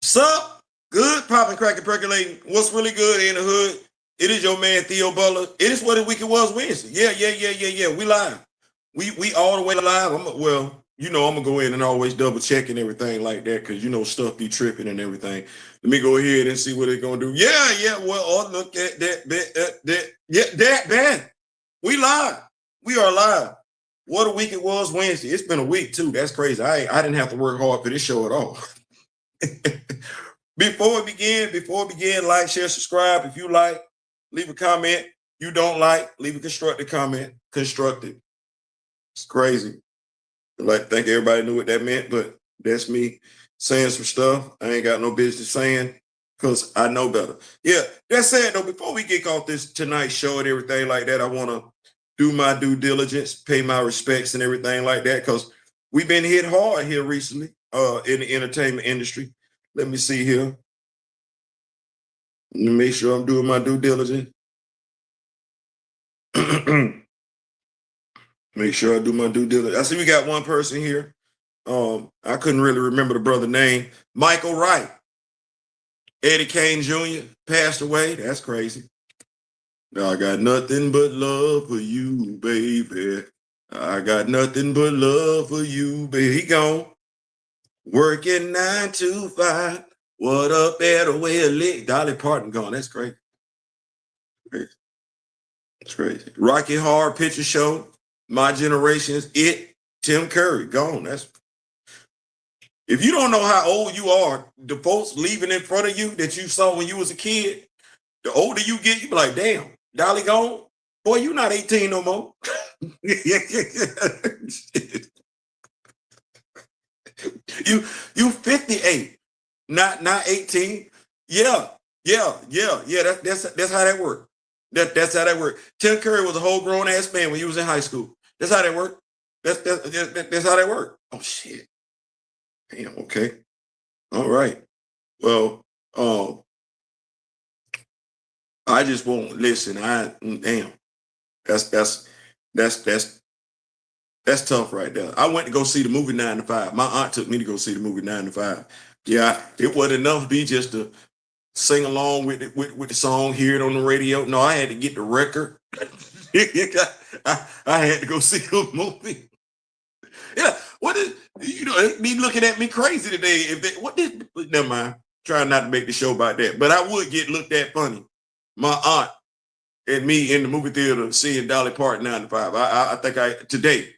Sup? Good, popping, cracking, percolating. What's really good in the hood? It is your man Theo Butler. It is what the week it was Wednesday. Yeah. We live. We all the way live. I'm gonna go in and always double check and everything like that because stuff be tripping and everything. Let me go ahead and see what they're gonna do. Yeah. Well, oh, look at that. We live. We are live. What a week it was Wednesday. It's been a week too. That's crazy. I didn't have to work hard for this show at all. Before we begin, like, share, subscribe. If you like, leave a comment. You don't like, leave a constructive comment. Constructive. It's crazy. I think everybody knew what that meant, but that's me saying some stuff I ain't got no business saying because I know better. Yeah, that said, though, before we kick off this tonight's show and everything like that, I want to do my due diligence, pay my respects and everything like that because we've been hit hard here recently in the entertainment industry. Let me see here. Let me make sure I'm doing my due diligence. Make sure I do my due diligence. I see we got one person here. I couldn't really remember the brother's name. Michael Wright. Eddie Kane Jr. passed away. That's crazy. I got nothing but love for you, baby. I got nothing but love for you, baby. He gone. Working 9 to 5. What a better way of living. Dolly Parton gone. That's great. That's crazy. Rocky Horror Picture Show. My Generation's It. Tim Curry gone. That's. If you don't know how old you are, the folks leaving in front of you that you saw when you was a kid, the older you get, you be like, damn, Dolly gone. Boy, you not 18 no more. You 58. Not 18. Yeah. That's how that worked. That's how that worked. Tim Curry was a whole grown ass man when he was in high school. That's how that worked. That's how that worked. Oh shit. Damn. Okay. All right. Well, I just won't listen. Damn. That's tough right there. I went to go see the movie 9 to 5. My aunt took me to go see the movie 9 to 5. Yeah, it wasn't enough me just to sing along with the song, hear it on the radio. No, I had to get the record. I had to go see the movie. Yeah, what is me looking at me crazy today? Never mind. Trying not to make the show about that, but I would get looked at funny. My aunt and me in the movie theater seeing Dolly Parton 9 to 5. I think today.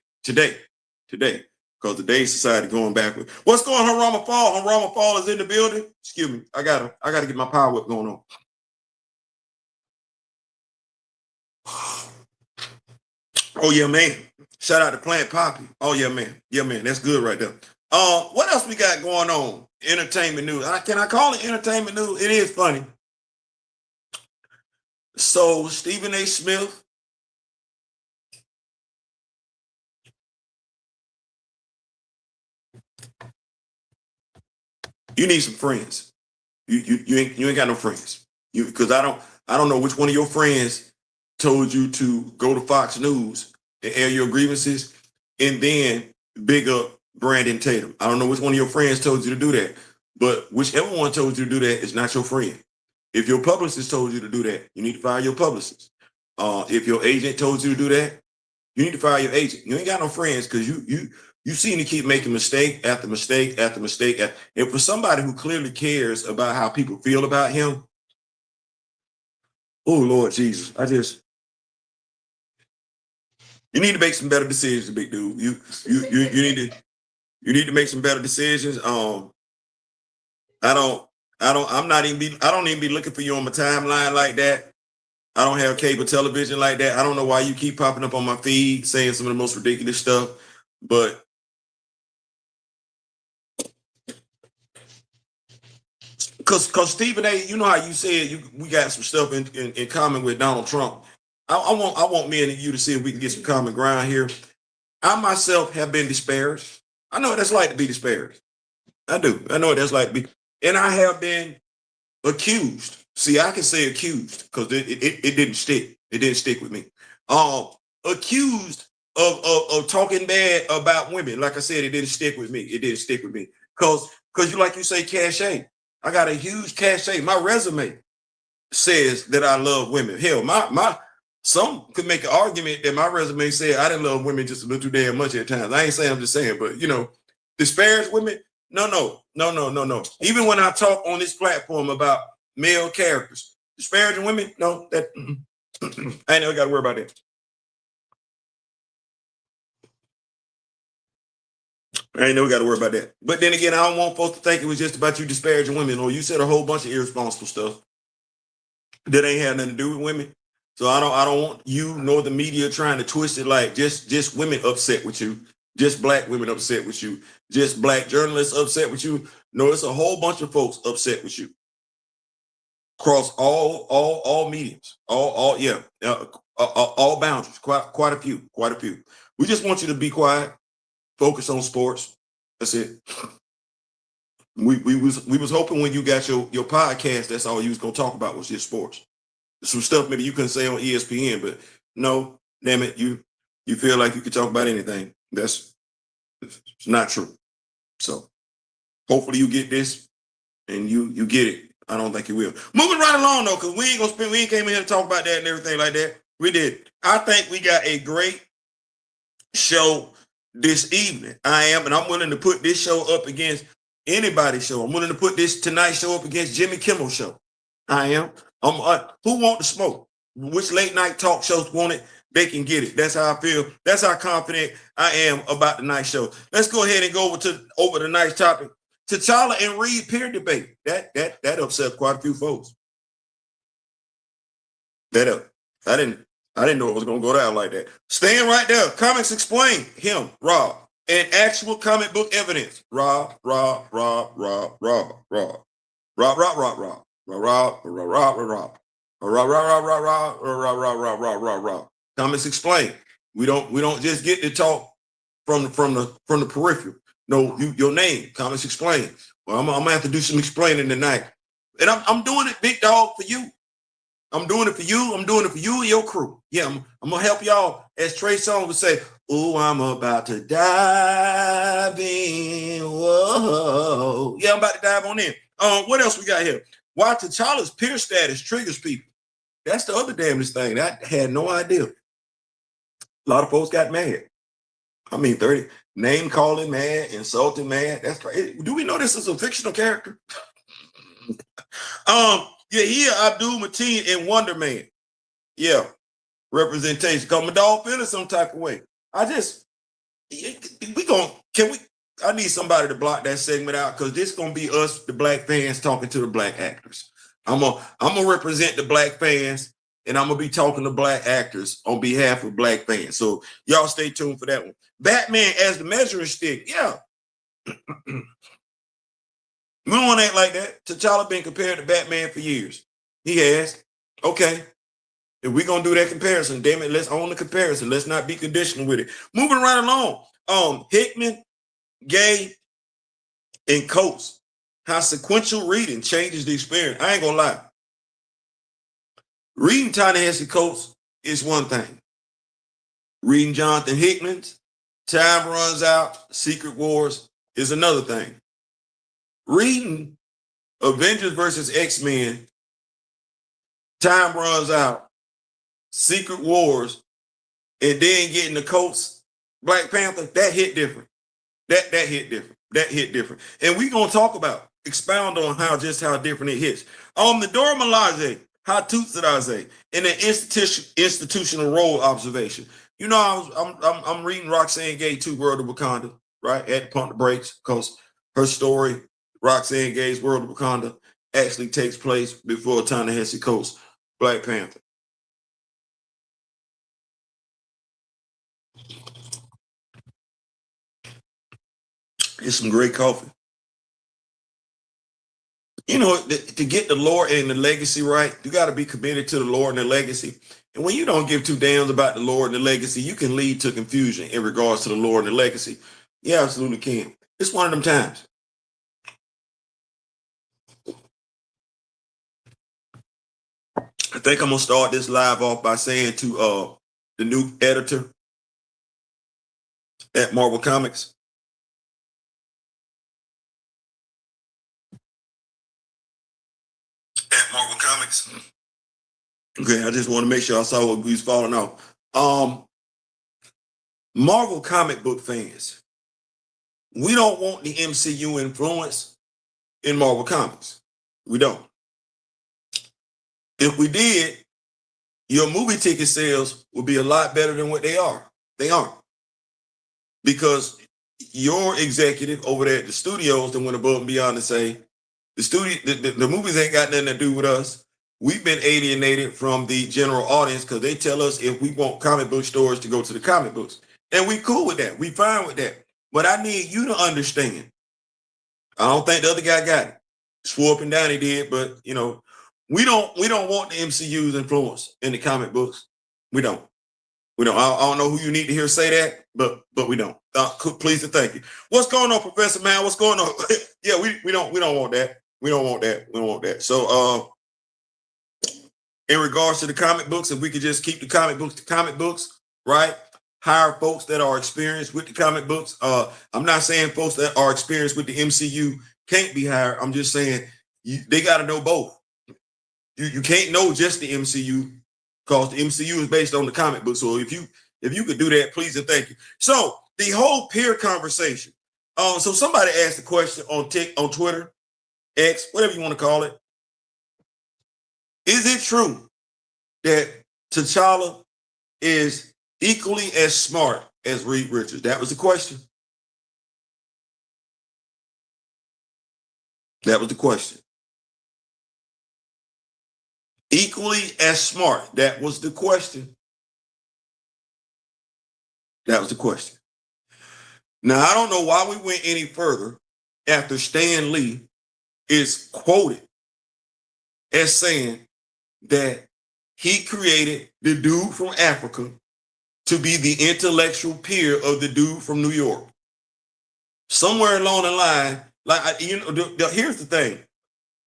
Because today's society going backward. What's going on, Harama Fall? Harama Fall is in the building. Excuse me. I gotta get my power whip going on. Oh yeah, man. Shout out to Plant Poppy. Oh yeah, man. Yeah, man. That's good right there. What else we got going on? Entertainment news. Can I call it entertainment news? It is funny. So Stephen A. Smith. You need some friends. You ain't got no friends. Because I don't know which one of your friends told you to go to Fox News and air your grievances and then big up Brandon Tatum. I don't know which one of your friends told you to do that, but whichever one told you to do that is not your friend. If your publicist told you to do that, you need to fire your publicist. If your agent told you to do that, you need to fire your agent. You ain't got no friends because you seem to keep making mistake after mistake after mistake. And for somebody who clearly cares about how people feel about him, oh Lord Jesus, you need to make some better decisions, big dude. You need to make some better decisions. I don't even be looking for you on my timeline like that. I don't have cable television like that. I don't know why you keep popping up on my feed saying some of the most ridiculous stuff, but because Stephen A., you know how you said we got some stuff in common with Donald Trump. I want me and you to see if we can get some common ground here. I myself have been disparaged. I know what it's like to be disparaged. I do. I know what that's like to be. And I have been accused. See, I can say accused because it didn't stick. It didn't stick with me. Accused of talking bad about women. Like I said, it didn't stick with me. It didn't stick with me. Because you, like you say, cachet. I got a huge cachet. My resume says that I love women. Hell, my some could make an argument that my resume said I didn't love women just a little too damn much at times. I ain't saying, I'm just saying, but disparage women. No. Even when I talk on this platform about male characters, disparaging women, no, that I ain't never got to worry about that. I ain't never got to worry about that. But then again, I don't want folks to think it was just about you disparaging women, or you said a whole bunch of irresponsible stuff that ain't had nothing to do with women. So I don't want you nor the media trying to twist it like just women upset with you, just black women upset with you, just black journalists upset with you. No, it's a whole bunch of folks upset with you across all mediums, all boundaries, quite a few. We just want you to be quiet, focus on sports. That's it. We was hoping when you got your podcast, that's all you was gonna talk about was just sports. Some stuff maybe you couldn't say on ESPN, but no, damn it, you feel like you could talk about anything. It's not true. So hopefully you get this and you get it. I don't think you will. Moving right along though, because we ain't came in here to talk about that and everything like that. We did. I think we got a great show this evening. And I'm willing to put this show up against anybody's show. I'm willing to put this tonight's show up against Jimmy Kimmel's show. I am. Who want the smoke? Which late night talk shows want it? They can get it. That's how I feel. That's how confident I am about the night show. Let's go ahead and go over the night's topic. T'Challa and Reed peer debate. That upset quite a few folks. I didn't know it was gonna go down like that. Staying right there. Comics explain him, Rob, and actual comic book evidence. Rob. Comments explain. We don't just get to talk from the peripheral. No, your name. Comments explain. Well, I'm gonna have to do some explaining tonight, and I'm doing it, big dog, for you. I'm doing it for you. I'm doing it for you and your crew. Yeah, I'm gonna help y'all. As Trey Songz would say, "Oh, I'm about to dive in." Whoa, yeah, I'm about to dive on in. What else we got here? Why T'Challa's peer status triggers people. That's the other damnest thing. I had no idea. A lot of folks got mad. 30 name calling mad, insulting mad. That's crazy. Do we know this is a fictional character? Here Abdul-Mateen in Wonder Man. Yeah, representation. Cause my dog feeling some type of way. I need somebody to block that segment out, because this gonna be us, the black fans, talking to the black actors. I'm gonna represent the black fans, and I'm gonna be talking to black actors on behalf of black fans. So y'all stay tuned for that one. Batman as the measuring stick. Yeah. We don't want to act like that. T'Challa been compared to Batman for years. He has. Okay. If we're going to do that comparison, damn it, let's own the comparison. Let's not be conditional with it. Moving right along. Hickman, Gay, and Coates. How sequential reading changes the experience. I ain't going to lie. Reading Ta-Nehisi Coates is one thing. Reading Jonathan Hickman's Time Runs Out, Secret Wars is another thing. Reading Avengers versus X-Men, Time Runs Out, Secret Wars, and then getting the Coates Black Panther, that hit different. That hit different. That hit different. And we're going to expound on how different it hits. The Dora Milaje, Hatut Zeraze, in an institutional role observation. I'm reading Roxane Gay 2, World of Wakanda, right? Had to pump the brakes because her story, Roxane Gay's World of Wakanda, actually takes place before Ta-Nehisi Coates' Black Panther. It's some great coffee. To get the lore and the legacy right, you got to be committed to the lore and the legacy. And when you don't give two damns about the lore and the legacy, you can lead to confusion in regards to the lore and the legacy. You absolutely can. It's one of them times. I think I'm going to start this live off by saying to the new editor at Marvel Comics, comics. Okay, I just want to make sure I saw what we was falling off. Marvel comic book fans, we don't want the MCU influence in Marvel Comics. We don't. If we did, your movie ticket sales would be a lot better than what they are. They aren't. Because your executive over there at the studios that went above and beyond to say, the movies ain't got nothing to do with us. We've been alienated from the general audience because they tell us if we want comic book stores to go to the comic books. And we cool with that. We fine with that. But I need you to understand. I don't think the other guy got it. Swore up and down he did, but we don't want the MCU's influence in the comic books. We don't. I don't know who you need to hear say that, but we don't. Please and thank you. What's going on, Professor Man? What's going on? Yeah, we don't want that. We don't want that. We don't want that. So in regards to the comic books, if we could just keep the comic books, right? Hire folks that are experienced with the comic books. I'm not saying folks that are experienced with the MCU can't be hired. I'm just saying they got to know both. You can't know just the MCU because the MCU is based on the comic book. So if you could do that, please and thank you. So the whole peer conversation. So somebody asked the question on Twitter, X, whatever you want to call it. Is it true that T'Challa is equally as smart as Reed Richards? That was the question. That was the question. Equally as smart. That was the question. That was the question. Now, I don't know why we went any further after Stan Lee is quoted as saying that he created the dude from Africa to be the intellectual peer of the dude from New York. Somewhere along the line, here's the thing.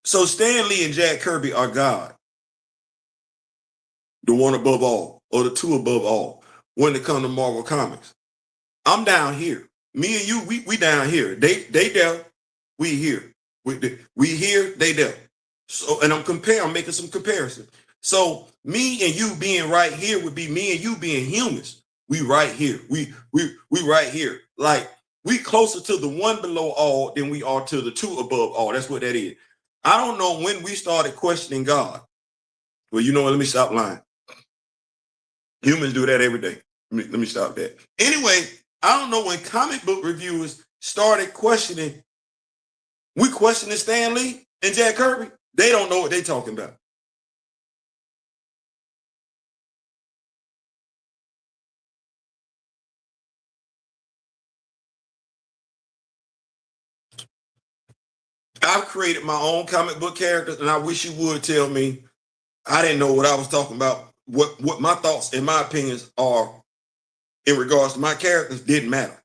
So Stan Lee and Jack Kirby are God. The one above all, or the two above all, when it comes to Marvel Comics. I'm down here. Me and you, we down here. They there, we here. We here, they there. So, and I'm making some comparisons. So me and you being right here would be me and you being humans. We right here. We right here. Like we closer to the one below all than we are to the two above all. That's what that is. I don't know when we started questioning God. Well, you know what? Let me stop lying. Humans do that every day. Let me stop that. Anyway, I don't know when comic book reviewers started questioning. We questioning Stan Lee and Jack Kirby. They don't know what they're talking about. I've created my own comic book characters, and I wish you would tell me. I didn't know what I was talking about. What my thoughts and my opinions are in regards to my characters didn't matter.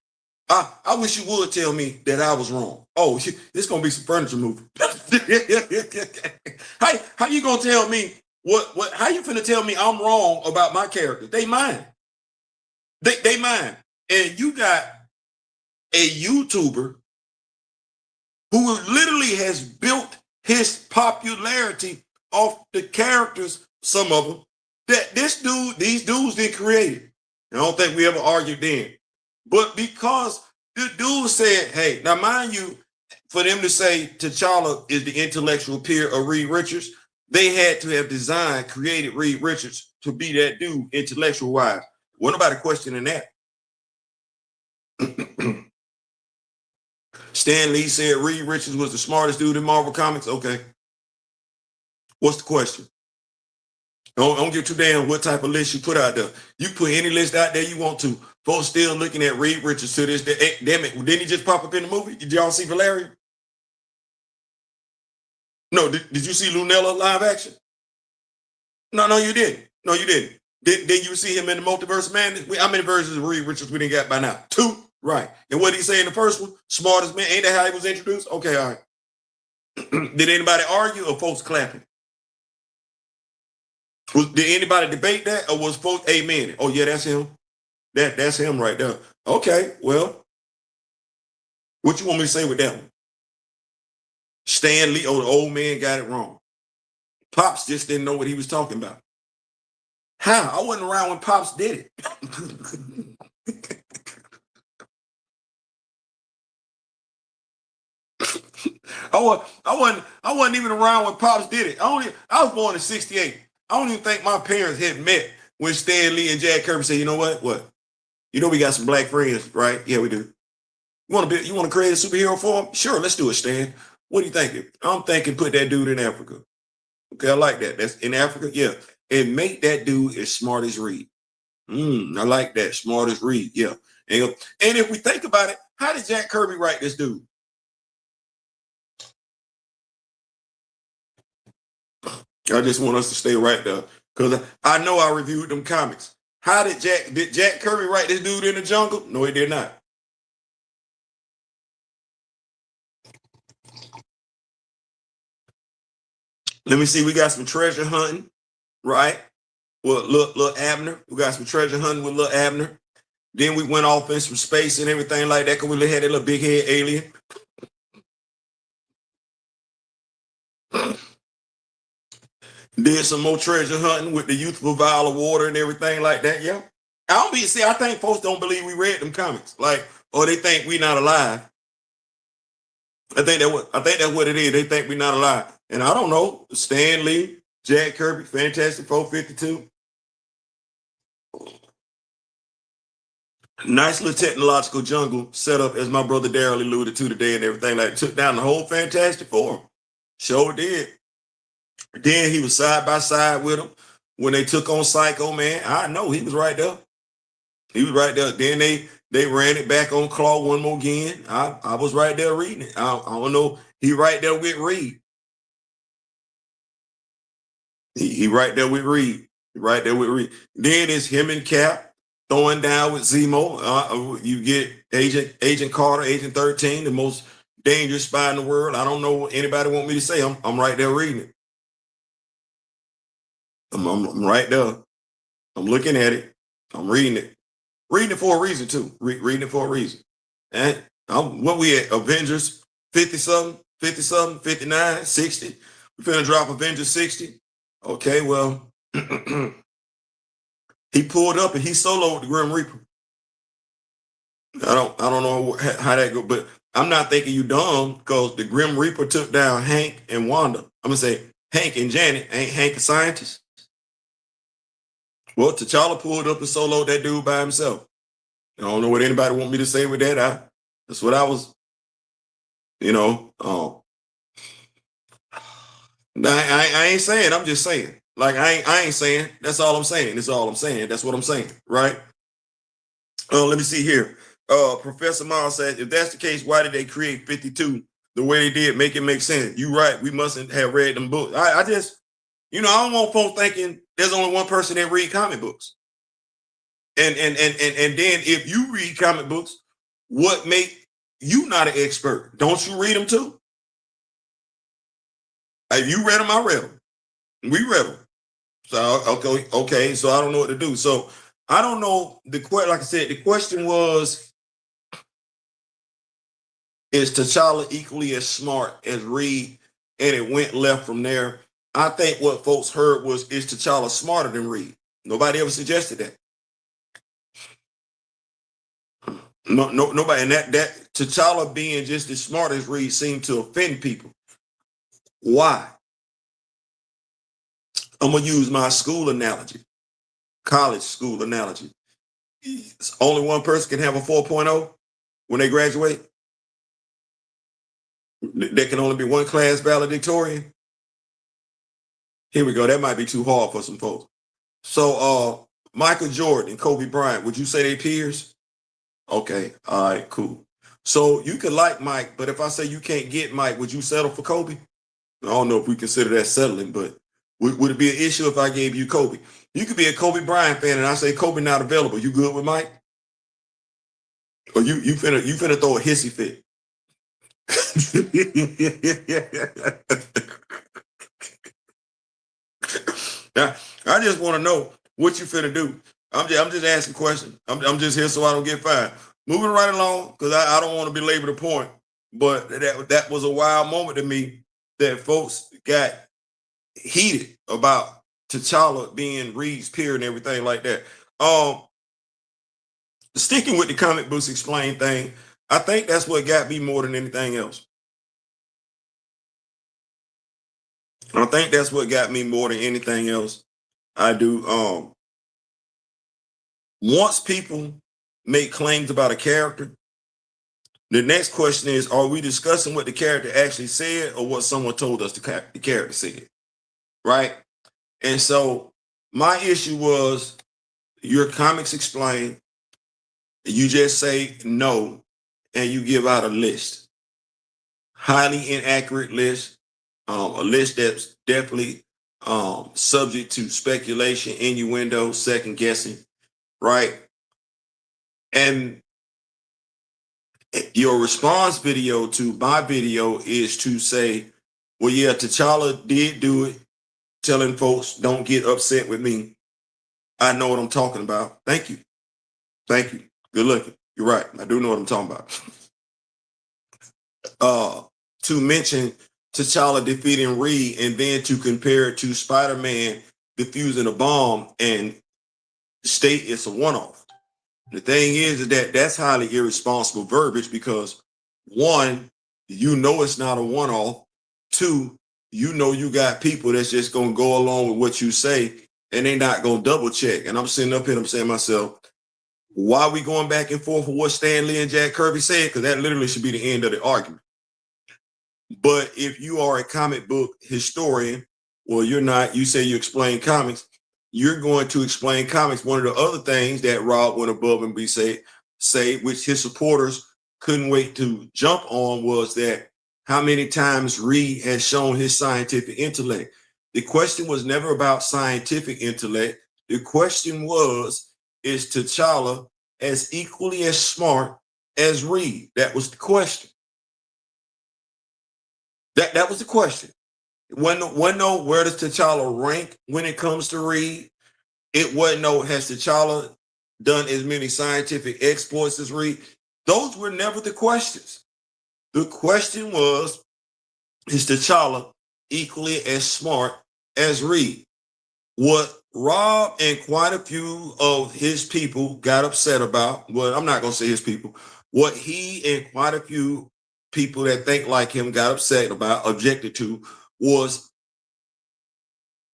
I wish you would tell me that I was wrong. Oh, it's gonna be some furniture moving. How you gonna tell me what? How you finna tell me I'm wrong about my characters? They mine. They mine. And you got a YouTuber who literally has built his popularity off the characters, some of them, that these dudes didn't create it. I don't think we ever argued then. But because the dude said, hey, now mind you, for them to say T'Challa is the intellectual peer of Reed Richards, they had to have created Reed Richards to be that dude intellectual-wise. Wasn't nobody questioning that. Stan Lee said Reed Richards was the smartest dude in Marvel Comics. Okay. What's the question? Don't give too damn what type of list you put out there. You put any list out there you want to. Folks still looking at Reed Richards to this day. Damn it. Didn't he just pop up in the movie? Did y'all see Valerian? No, did you see Lunella live action? No, you didn't. No, you didn't. Did you see him in the Multiverse of Madness? How many versions of Reed Richards we didn't got by now? 2? Right. And what did he say in the first one? Smartest man. Ain't that how he was introduced? Okay, all right. Did anybody argue or folks clapping? Did anybody debate that or was folks amen? Oh, yeah, that's him. That's him right there. Okay, well, what you want me to say with that one? Stan Lee, the old man got it wrong. Pops just didn't know what he was talking about. How? I wasn't around when Pops did it. I wasn't even around when Pops did it. I was born in '68. I don't even think my parents had met when Stan Lee and Jack Kirby said, you know what? What? You know we got some black friends, right? Yeah, we do. You want to create a superhero for them? Sure, let's do it, Stan. What are you thinking? I'm thinking put that dude in Africa. Okay, I like that. That's in Africa, yeah. And make that dude as smart as Reed. I like that. Smart as Reed, yeah. And if we think about it, how did Jack Kirby write this dude? I just want us to stay right there because I know I reviewed them comics. How did Jack Kirby write this dude in the jungle? No, he did not. Let me see. We got some treasure hunting, right? Well, look, Abner. We got some treasure hunting with little Abner. Then we went off in some space and everything like that because we had that little big head alien. Did some more treasure hunting with the youthful vial of water and everything like that. Yeah. I think folks don't believe we read them comics. Like, or they think we not alive. I think that's what it is. They think we're not alive. And I don't know. Stan Lee, Jack Kirby, Fantastic 452. Nice little technological jungle set up, as my brother Daryl alluded to today and everything. Like, took down the whole Fantastic Four. Sure did. Then he was side by side with him when they took on Psycho Man. I know he was right there. He was right there. Then they ran it back on Claw one more again. I was right there reading it. I don't know. He right there with Reed. He right there with Reed. Right there with Reed. Then it's him and Cap throwing down with Zemo. You get Agent Carter, Agent 13, the most dangerous spy in the world. I don't know what anybody want me to say. I'm right there reading it. I'm right there. I'm looking at it. I'm reading it. Reading it for a reason too. Reading it for a reason. And what we at? Avengers 50-something, 50-something, 59, 60. We finna drop Avengers 60. Okay, well, he pulled up and he soloed the Grim Reaper. I don't know how that go, but I'm not thinking you dumb because the Grim Reaper took down Hank and Wanda. I'm gonna say Hank and Janet. Ain't Hank a scientist? Well, T'Challa pulled up and soloed that dude by himself. I don't know what anybody want me to say with that. That's what I was, I ain't saying. I'm just saying. Like I ain't saying. That's all I'm saying. That's all I'm saying. That's what I'm saying. Right? Let me see here. Professor Miles said, if that's the case, why did they create 52 the way they did? Make it make sense. You right. We mustn't have read them books. I just, I don't want folks thinking there's only one person that read comic books. And then if you read comic books, what make you not an expert? Don't you read them too? If you read them, I read them. We read them. So okay. So I don't know what to do. So I don't know. Like I said, the question was, is T'Challa equally as smart as Reed? And it went left from there. I think what folks heard was, is T'Challa smarter than Reed? Nobody ever suggested that. No, nobody. And that T'Challa being just as smart as Reed seemed to offend people. Why? I'm gonna use my school analogy, college school analogy. Only one person can have a 4.0 when they graduate. There can only be one class valedictorian. Here we go. That might be too hard for some folks. So Michael Jordan and Kobe Bryant, would you say they peers? Okay. All right, cool. So you could like Mike, but if I say you can't get Mike, would you settle for Kobe? I don't know if we consider that settling, but would it be an issue if I gave you Kobe? You could be a Kobe Bryant fan and I say Kobe not available. You good with Mike? Or you finna throw a hissy fit? Now, I just want to know what you finna do. I'm just asking questions. I'm just here so I don't get fired. Moving right along, because I don't want to belabor the point, but that was a wild moment to me that folks got heated about T'Challa being Reed's peer and everything like that. Sticking with the comic books explain thing, I think that's what got me more than anything else. I think that's what got me more than anything else. I do. Once people make claims about a character, the next question is, are we discussing what the character actually said or what someone told us the character said? Right? And so my issue was your comics explain, you just say no, and you give out a list. Highly inaccurate list, a list that's definitely subject to speculation, innuendo, second guessing, right? And your response video to my video is to say, well, yeah, T'Challa did do it, telling folks don't get upset with me. I know what I'm talking about. Thank you. Thank you. Good looking. You're right. I do know what I'm talking about. To mention T'Challa defeating Reed and then to compare it to Spider-Man defusing a bomb and state it's a one-off. The thing is that that's highly irresponsible verbiage because one, you know it's not a one-off. Two, you know you got people that's just going to go along with what you say and they're not going to double check. And I'm sitting up here and I'm saying to myself, why are we going back and forth with what Stan Lee and Jack Kirby said? Because that literally should be the end of the argument. But if you are a comic book historian, well, you're not, you say you explain comics, you're going to explain comics. One of the other things that Rob went above and say, which his supporters couldn't wait to jump on, was that how many times Reed has shown his scientific intellect. The question was never about scientific intellect. The question was, is T'Challa as equally as smart as Reed? That was the question. That was the question. When no, where does T'Challa rank when it comes to Reed? It wasn't no, has T'Challa done as many scientific exploits as Reed? Those were never the questions. The question was, is T'Challa equally as smart as Reed? What Rob and quite a few of his people got upset about, well, I'm not going to say his people, what he and quite a few people that think like him got upset about, objected to, was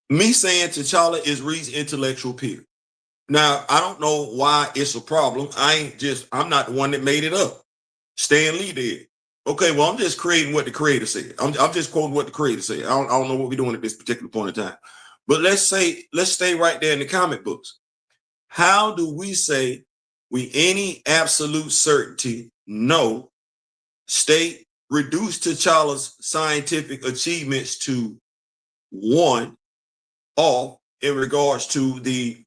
me saying T'Challa is Reed's intellectual peer. Now, I don't know why it's a problem. I'm not the one that made it up. Stan Lee did. Okay, well, I'm just creating what the creator said. I'm just quoting what the creator said. I don't know what we're doing at this particular point in time. But let's stay right there in the comic books. How do we say with any absolute certainty, no, state reduce T'Challa's scientific achievements to one off in regards to the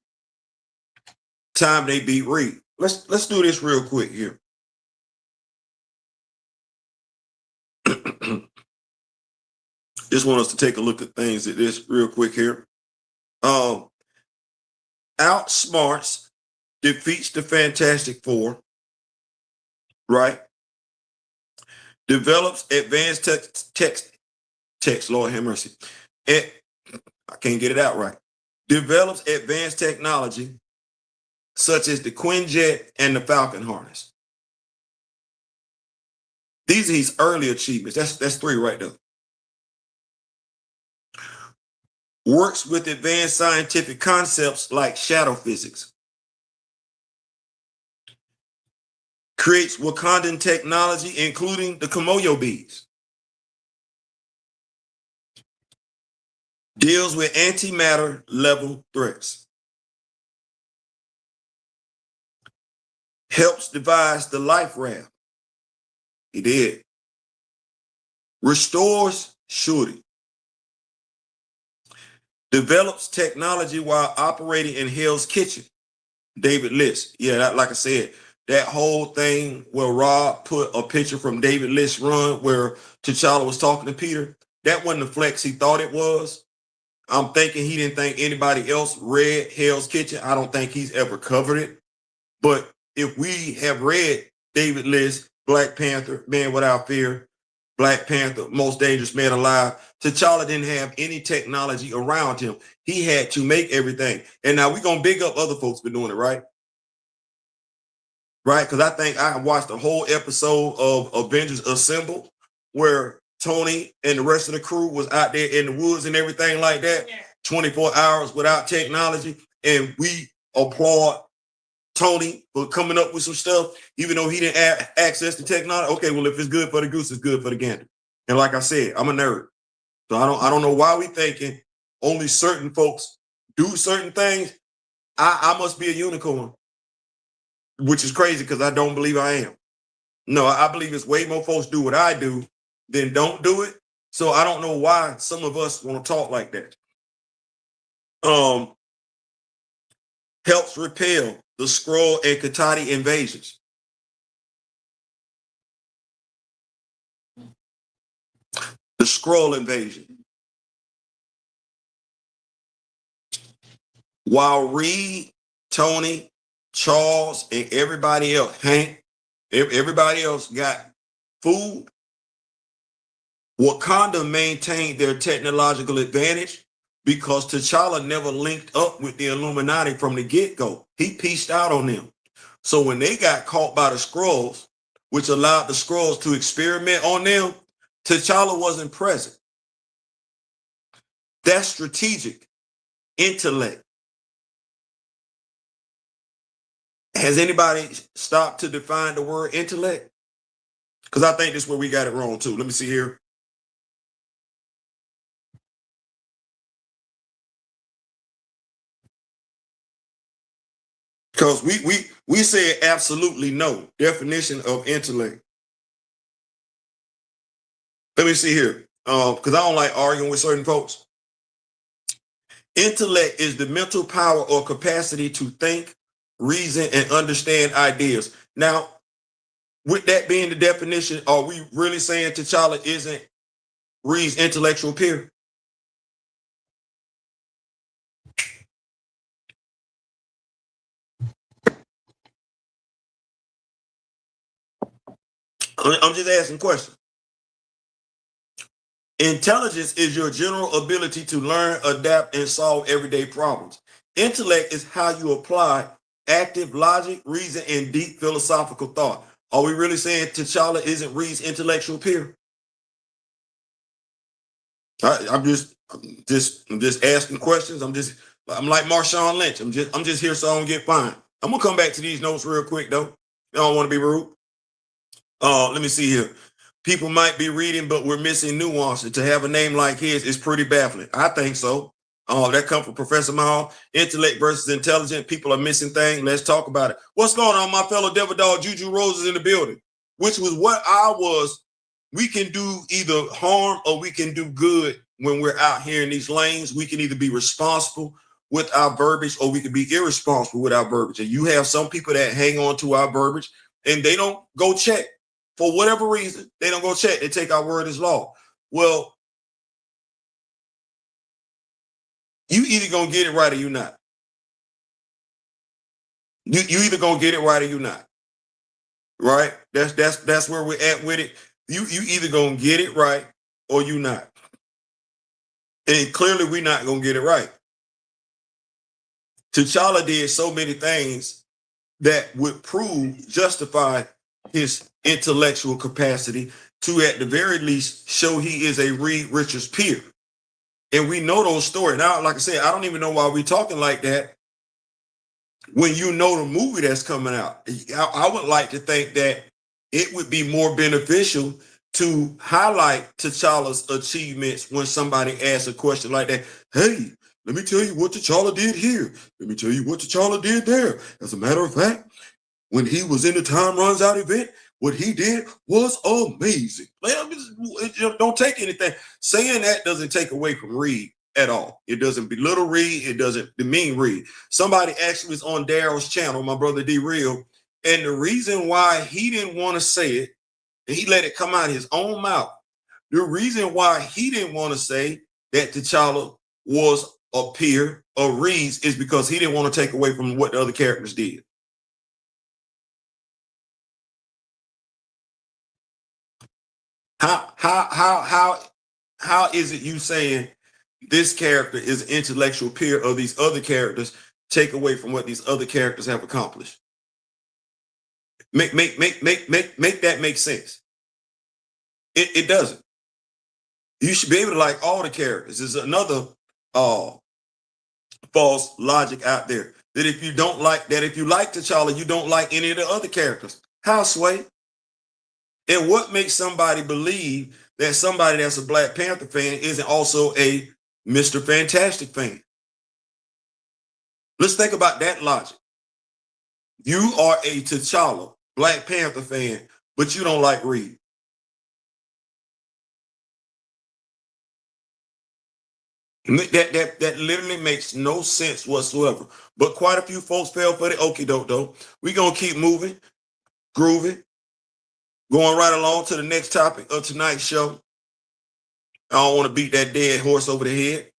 time they beat Reed? Let's do this real quick here. Just want us to take a look at things at this real quick here. Outsmarts, defeats the Fantastic Four, right? Develops advanced text, Lord have mercy. I can't get it out right. Develops advanced technology such as the Quinjet and the Falcon harness. These are his early achievements. That's three right there. Works with advanced scientific concepts like shadow physics. Creates Wakandan technology, including the Komoyo beads. Deals with antimatter level threats. Helps devise the life raft. He did. Restores Shuri. Develops technology while operating in Hell's Kitchen. David List. Yeah, like I said, that whole thing where Rob put a picture from David List's run where T'Challa was talking to Peter, that wasn't the flex he thought it was. I'm thinking he didn't think anybody else read Hell's Kitchen. I don't think he's ever covered it. But if we have read David List, Black Panther, Man Without Fear, Black Panther, most dangerous man alive. T'Challa didn't have any technology around him. He had to make everything. And now we're going to big up other folks for doing it, right? Right? Because I think I watched the whole episode of Avengers Assemble where Tony and the rest of the crew was out there in the woods and everything like that, 24 hours without technology. And we applaud Tony for coming up with some stuff, even though he didn't have access to technology. Okay, well, if it's good for the goose, it's good for the gander. And like I said, I'm a nerd. So I don't know why we thinking only certain folks do certain things. I must be a unicorn, which is crazy because I don't believe I am. No, I believe it's way more folks do what I do than don't do it. So I don't know why some of us want to talk like that. Helps repel the Skrull and Katati invasions. The Skrull invasion. While Reed, Tony, Charles, and everybody else, Hank, everybody else got food, Wakanda maintained their technological advantage because T'Challa never linked up with the Illuminati from the get-go. He pieced out on them. So when they got caught by the Skrulls, which allowed the Skrulls to experiment on them, T'Challa wasn't present. That's strategic intellect. Has anybody stopped to define the word intellect? Because I think this is where we got it wrong too. Let me see here. Because we said absolutely no. Definition of intellect. Let me see here. Because I don't like arguing with certain folks. Intellect is the mental power or capacity to think, reason, and understand ideas. Now, with that being the definition, are we really saying T'Challa isn't Reed's intellectual peer? I'm just asking questions. Intelligence is your general ability to learn, adapt, and solve everyday problems. Intellect is how you apply active logic, reason, and deep philosophical thought. Are we really saying T'Challa isn't Reed's intellectual peer? I'm just asking questions. I'm like Marshawn Lynch. I'm just here so I don't get fined. I'm gonna come back to these notes real quick though. I don't want to be rude. Let me see here. People might be reading, but we're missing nuance. And to have a name like his is pretty baffling. I think so. That comes from Professor Mahal. Intellect versus intelligent. People are missing things. Let's talk about it. What's going on, my fellow Devil Dog? Juju Rose is in the building, which was what I was. We can do either harm or we can do good when we're out here in these lanes. We can either be responsible with our verbiage or we can be irresponsible with our verbiage. And you have some people that hang on to our verbiage and they don't go check. For whatever reason, they don't go check. They take our word as law. Well, you either gonna get it right or you're not. You either gonna get it right or you're not. Right? That's where we're at with it. You either gonna get it right or you not. And clearly we're not gonna get it right. T'Challa did so many things that would justify his intellectual capacity to, at the very least, show he is a Reed Richards peer. And we know those stories. Now, like I said, I don't even know why we're talking like that when you know the movie that's coming out. I would like to think that it would be more beneficial to highlight T'Challa's achievements when somebody asks a question like that. Hey, let me tell you what T'Challa did here. Let me tell you what T'Challa did there. As a matter of fact, when he was in the Time Runs Out event, what he did was amazing. Don't take anything. Saying that doesn't take away from Reed at all. It doesn't belittle Reed. It doesn't demean Reed. Somebody actually was on Daryl's channel, my brother D Real, and the reason why he didn't want to say it, and he let it come out of his own mouth, the reason why he didn't want to say that T'Challa was a peer of Reed's is because he didn't want to take away from what the other characters did. How is it you saying this character is an intellectual peer of these other characters, take away from what these other characters have accomplished? Make that make sense. It doesn't. You should be able to like all the characters. There's another false logic out there that if you like T'Challa, you don't like any of the other characters. How, Sway? And what makes somebody believe that somebody that's a Black Panther fan isn't also a Mr. Fantastic fan? Let's think about that logic. You are a T'Challa Black Panther fan, but you don't like Reed. That literally makes no sense whatsoever. But quite a few folks fell for the okie doke though. We're gonna keep moving, grooving, going right along to the next topic of tonight's show. I don't want to beat that dead horse over the head.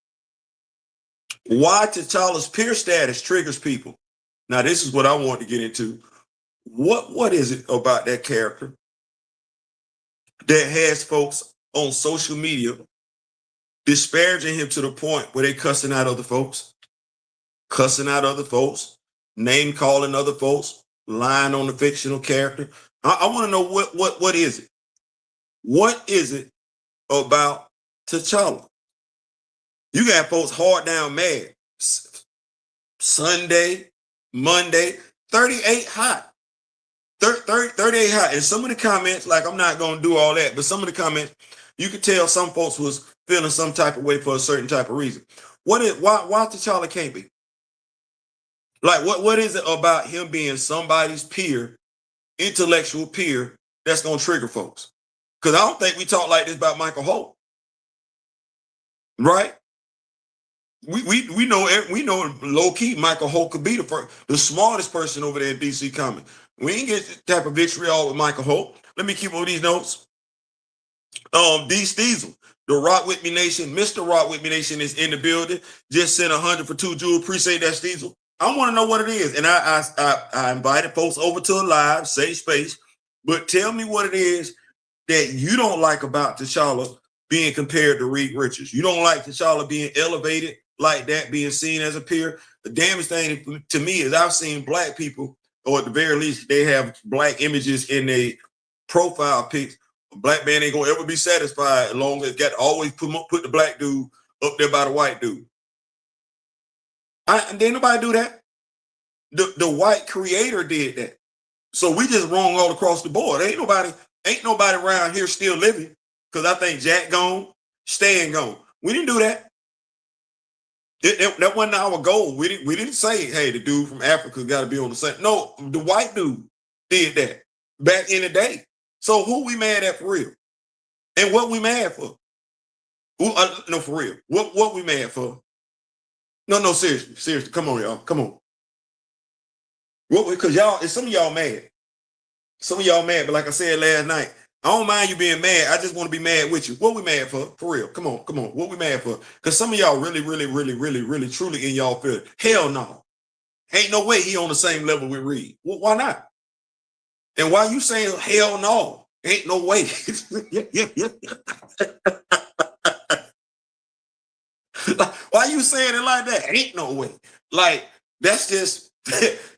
Why T'Challa's peer status triggers people. Now, this is what I want to get into. What is it about that character that has folks on social media disparaging him to the point where they cussing out other folks, name calling other folks, lying on the fictional character? I want to know what is it? What is it about T'Challa? You got folks hard down mad. Sunday, Monday, 38 hot. 38 hot. And some of the comments, like I'm not going to do all that, but some of the comments, you could tell some folks was feeling some type of way for a certain type of reason. Why T'Challa can't be? Like, what is it about him being somebody's peer, intellectual peer, that's going to trigger folks? Because I don't think we talk like this about Michael Holt. Right? We know low key Michael Holt could be the smartest person over there in DC Comics. We ain't get the type of vitriol with Michael Holt. Let me keep on these notes. D. Steezel, the Rock With Me Nation, Mr. Rock With Me Nation is in the building. Just sent 100 for 2 jewels. Appreciate that, Steezel. I want to know what it is, and I invited folks over to a live safe space. But tell me what it is that you don't like about T'Challa being compared to Reed Richards. You don't like T'Challa being elevated like that, being seen as a peer. The damnest thing to me is I've seen Black people, or at the very least, they have Black images in their profile pics. A Black man ain't gonna ever be satisfied as long as it got always put the Black dude up there by the white dude. And didn't nobody do that. The white creator did that. So we just wrong all across the board. Ain't nobody around here still living. Because I think Jack gone, Stan gone. We didn't do that. That wasn't our goal. We didn't say, hey, the dude from Africa got to be on the same. No, the white dude did that back in the day. So who we mad at for real? And what we mad for? No, for real. What we mad for? No, seriously. Come on, y'all. Come on. Because y'all, some of y'all mad. Some of y'all mad, but like I said last night, I don't mind you being mad. I just want to be mad with you. What we mad for? For real. Come on. What we mad for? Because some of y'all really, truly in y'all feel. Hell no. Ain't no way he on the same level with Reed. Well, why not? And why you saying hell no? Ain't no way. Why you saying it like that? Ain't no way. Like, that's just...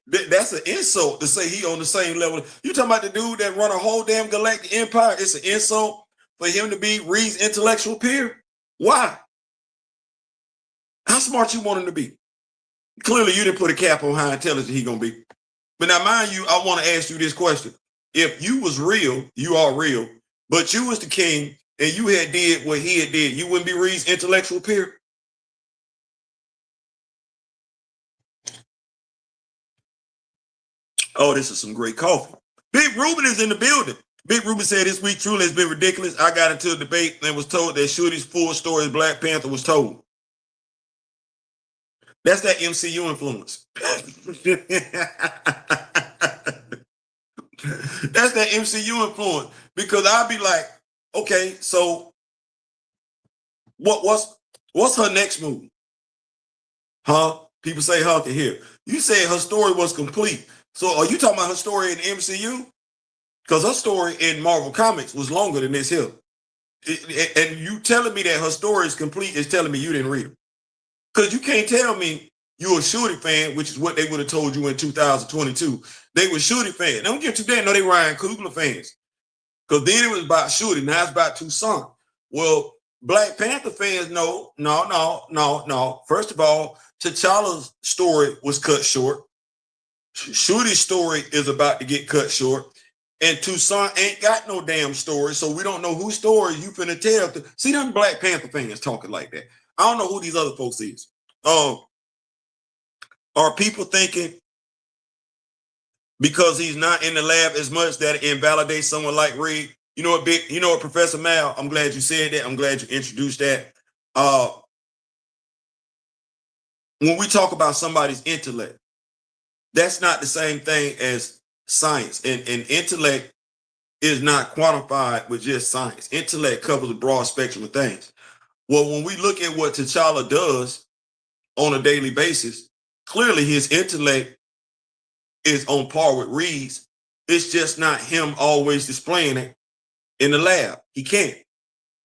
That's an insult to say he on the same level. You talking about the dude that run a whole damn galactic empire? It's an insult for him to be Reed's intellectual peer? Why? How smart you want him to be? Clearly, you didn't put a cap on how intelligent he gonna be. But now, mind you, I want to ask you this question. If you was real, you are real, but you was the king and you had did what he had did, you wouldn't be Reed's intellectual peer? Oh, this is some great coffee. Big Ruben is in the building. Big Ruben said this week truly has been ridiculous. I got into a debate and was told that Shooty's full story of Black Panther was told. That's that MCU influence. That's that MCU influence. Because I'll be like, okay, so what's her next move? Huh? People say huh can hear. You said her story was complete. So are you talking about her story in the MCU? Because her story in Marvel Comics was longer than this here. And you telling me that her story is complete is telling me you didn't read them. Because you can't tell me you're a Shorty fan, which is what they would have told you in 2022. They were Shorty fans. Don't get too damn, no, they Ryan Coogler fans. Because then it was about Shorty, now it's about Tucson. Well, Black Panther fans know, no. First of all, T'Challa's story was cut short. Shorty's story is about to get cut short. And Tucson ain't got no damn story, so we don't know whose story you finna tell. See them Black Panther fans talking like that. I don't know who these other folks is. Are people thinking because he's not in the lab as much that it invalidates someone like Reed? You know what, Professor Mal, I'm glad you said that. I'm glad you introduced that. When we talk about somebody's intellect, that's not the same thing as science. And intellect is not quantified with just science. Intellect covers a broad spectrum of things. Well, when we look at what T'Challa does on a daily basis, clearly his intellect is on par with Reed's. It's just not him always displaying it in the lab. He can't.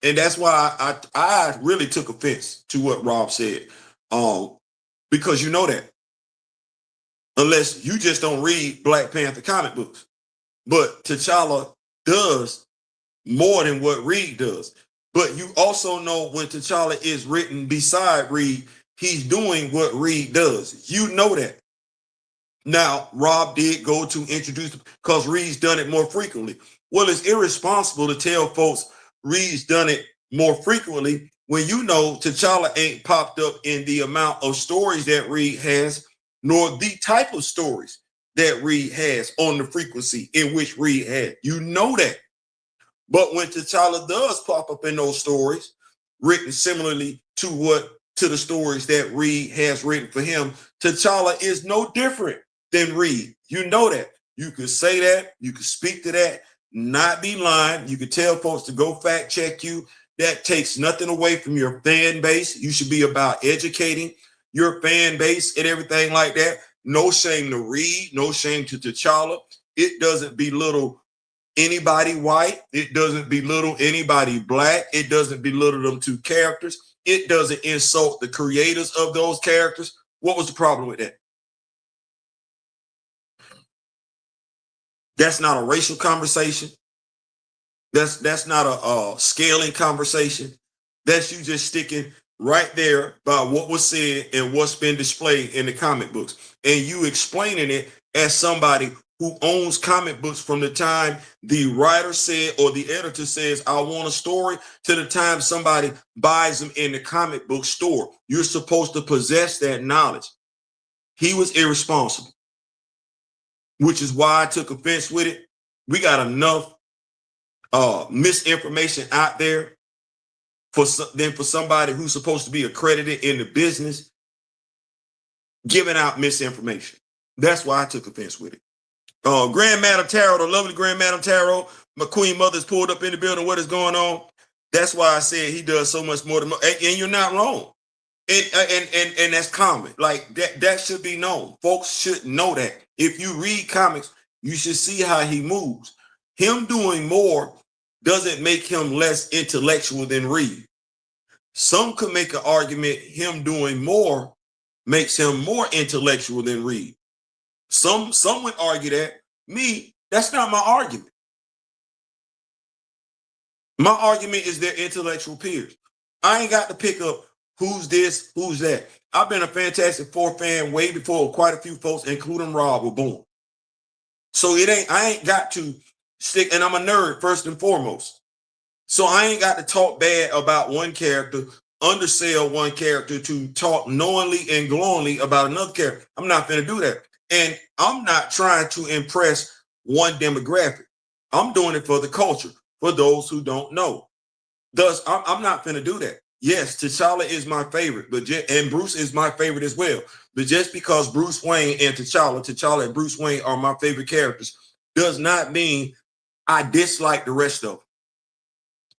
And that's why I really took offense to what Rob said. Because you know that. Unless you just don't read Black Panther comic books. But T'Challa does more than what Reed does. But you also know when T'Challa is written beside Reed, he's doing what Reed does. You know that. Now, Rob did go to introduce, because Reed's done it more frequently. Well, it's irresponsible to tell folks Reed's done it more frequently when you know T'Challa ain't popped up in the amount of stories that Reed has, nor the type of stories that Reed has on the frequency in which Reed had. You know that. But when T'Challa does pop up in those stories, written similarly to the stories that Reed has written for him, T'Challa is no different than Reed. You know that. You can say that. You can speak to that. Not be lying. You can tell folks to go fact check you. That takes nothing away from your fan base. You should be about educating your fan base and everything like that. No shame to Reed. No shame to T'Challa. It doesn't belittle anybody white. It doesn't belittle anybody black. It doesn't belittle them two characters. It doesn't insult the creators of those characters. What was the problem with that? That's not a racial conversation. That's not a scaling conversation. That's you just sticking right there by what was said and what's been displayed in the comic books. And you explaining it as somebody who owns comic books from the time the writer said or the editor says, I want a story, to the time somebody buys them in the comic book store. You're supposed to possess that knowledge. He was irresponsible, which is why I took offense with it. We got enough misinformation out there for somebody who's supposed to be accredited in the business giving out misinformation. That's why I took offense with it. Grand Madam Tarot, the lovely Grand Madam Tarot, my queen mother's pulled up in the building. What is going on? That's why I said he does so much more than, and you're not wrong. And that's common. Like that should be known. Folks should know that. If you read comics, you should see how he moves. Him doing more doesn't make him less intellectual than Reed. Some could make an argument him doing more makes him more intellectual than Reed. Some would argue that. Me, that's not my argument. My argument is their intellectual peers. I ain't got to pick up who's this, who's that. I've been a Fantastic Four fan way before quite a few folks, including Rob, were born. So I ain't got to stick, and I'm a nerd first and foremost. So I ain't got to talk bad about one character, undersell one character to talk knowingly and glowingly about another character. I'm not going to do that. And I'm not trying to impress one demographic. I'm doing it for the culture, for those who don't know. Thus, I'm not going to do that. Yes, T'Challa is my favorite, and Bruce is my favorite as well. But just because Bruce Wayne and T'Challa and Bruce Wayne are my favorite characters, does not mean I dislike the rest of them.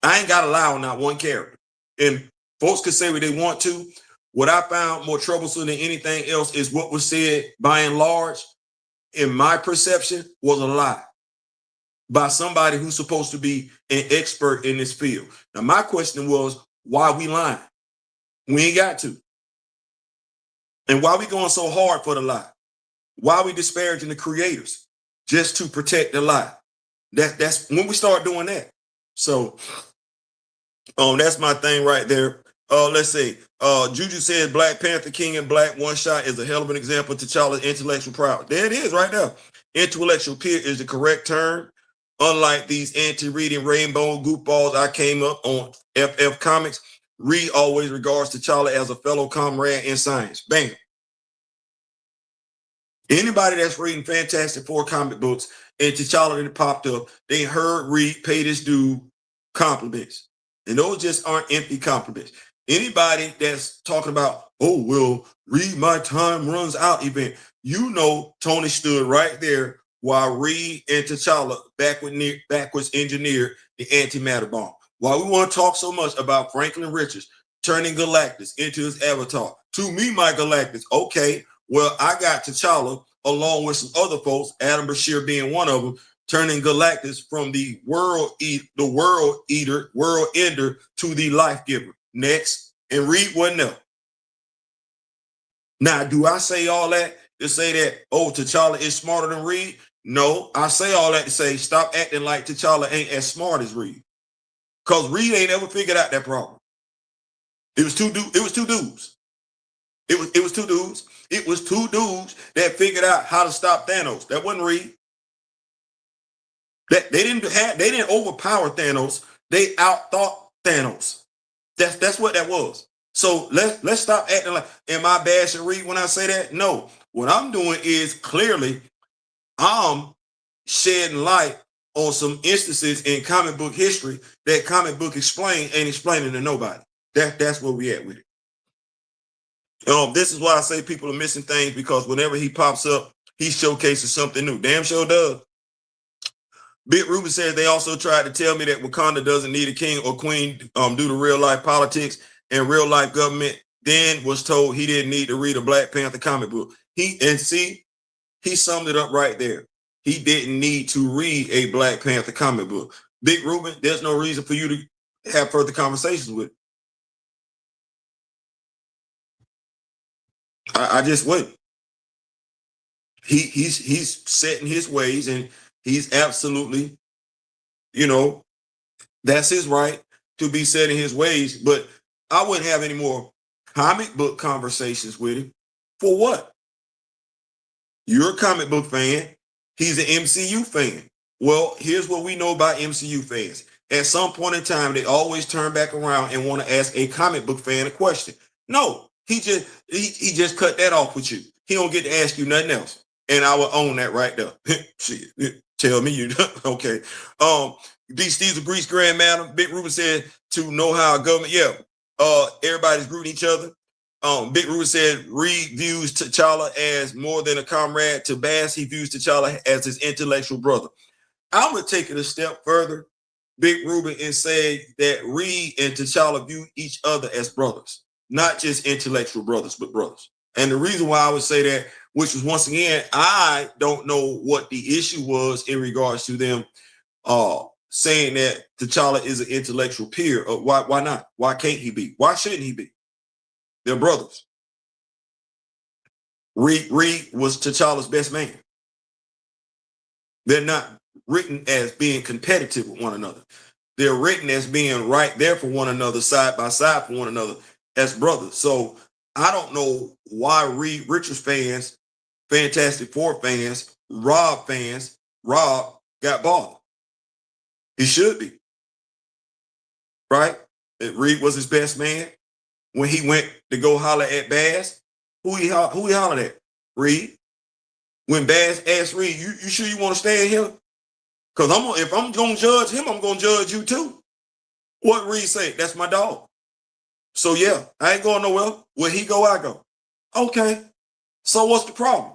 I ain't got to lie on not one character. And folks could say what they want to. What I found more troublesome than anything else is what was said by and large, in my perception, was a lie. by somebody who's supposed to be an expert in this field. Now, my question was, why we lying? We ain't got to. And why we going so hard for the lie? Why we disparaging the creators just to protect the lie? That's when we start doing that. So that's my thing right there. Let's see. Juju says Black Panther King and Black One Shot is a hell of an example to T'Challa's intellectual prowess. There it is right there. Intellectual peer is the correct term. Unlike these anti-reading rainbow goofballs I came up on FF Comics, Reed always regards T'Challa as a fellow comrade in science. Bam. Anybody that's reading Fantastic Four comic books and T'Challa that popped up, they heard Reed pay this dude compliments. And those just aren't empty compliments. Anybody that's talking about, oh, well, Reed, my time runs out event. You know, Tony stood right there while Reed and T'Challa backwards engineered the antimatter bomb. Why we want to talk so much about Franklin Richards turning Galactus into his avatar. To me, my Galactus, okay, well, I got T'Challa along with some other folks, Adam Bashir being one of them, turning Galactus from the world ender to the life giver. Next, and Reed wasn't there. Now, do I say all that to say that, oh, T'Challa is smarter than Reed? No, I say all that to say stop acting like T'Challa ain't as smart as Reed. Because Reed ain't ever figured out that problem. It was two dudes. It was two dudes. It was two dudes that figured out how to stop Thanos. That wasn't Reed. That they didn't overpower Thanos. They outthought Thanos. That's what that was. So let's stop acting like, am I bashing Reed when I say that? No. What I'm doing is clearly I'm shedding light on some instances in comic book history that comic book ain't explaining to nobody. That's where we at with it. This is why I say people are missing things, because whenever he pops up, he showcases something new. Damn sure does. Big Ruben says they also tried to tell me that Wakanda doesn't need a king or queen due to real life politics and real life government. Then was told he didn't need to read a Black Panther comic book. He summed it up right there. He didn't need to read a Black Panther comic book. Big Ruben, there's no reason for you to have further conversations with him. I just wouldn't. He's set in his ways, and he's absolutely, that's his right to be set in his ways. But I wouldn't have any more comic book conversations with him. For what? You're a comic book fan. He's an MCU fan. Well, here's what we know about MCU fans. At some point in time, they always turn back around and want to ask a comic book fan a question. No, he just cut that off with you. He don't get to ask you nothing else. And I will own that right there. Shit, tell me you okay. D. Steve's a Greece Grand Madam. Big Ruben said to know how a government, everybody's rooting each other. Big Ruben said Reed views T'Challa as more than a comrade. To Bass, he views T'Challa as his intellectual brother. I'm going to take it a step further, Big Ruben, and say that Reed and T'Challa view each other as brothers, not just intellectual brothers, but brothers. And the reason why I would say that, which was, once again, I don't know what the issue was in regards to them saying that T'Challa is an intellectual peer. Why not? Why can't he be? Why shouldn't he be? They're brothers. Reed was T'Challa's best man. They're not written as being competitive with one another. They're written as being right there for one another, side by side for one another as brothers. So I don't know why Reed Richards fans, Fantastic Four fans, Rob got bothered. He should be. Right? Reed was his best man. When he went to go holler at Bass, who he hollered at? Reed. When Bass asked Reed, you sure you want to stay in here? Because if I'm going to judge him, I'm going to judge you too. What Reed say? That's my dog. So yeah, I ain't going nowhere. Where he go, I go. Okay. So what's the problem?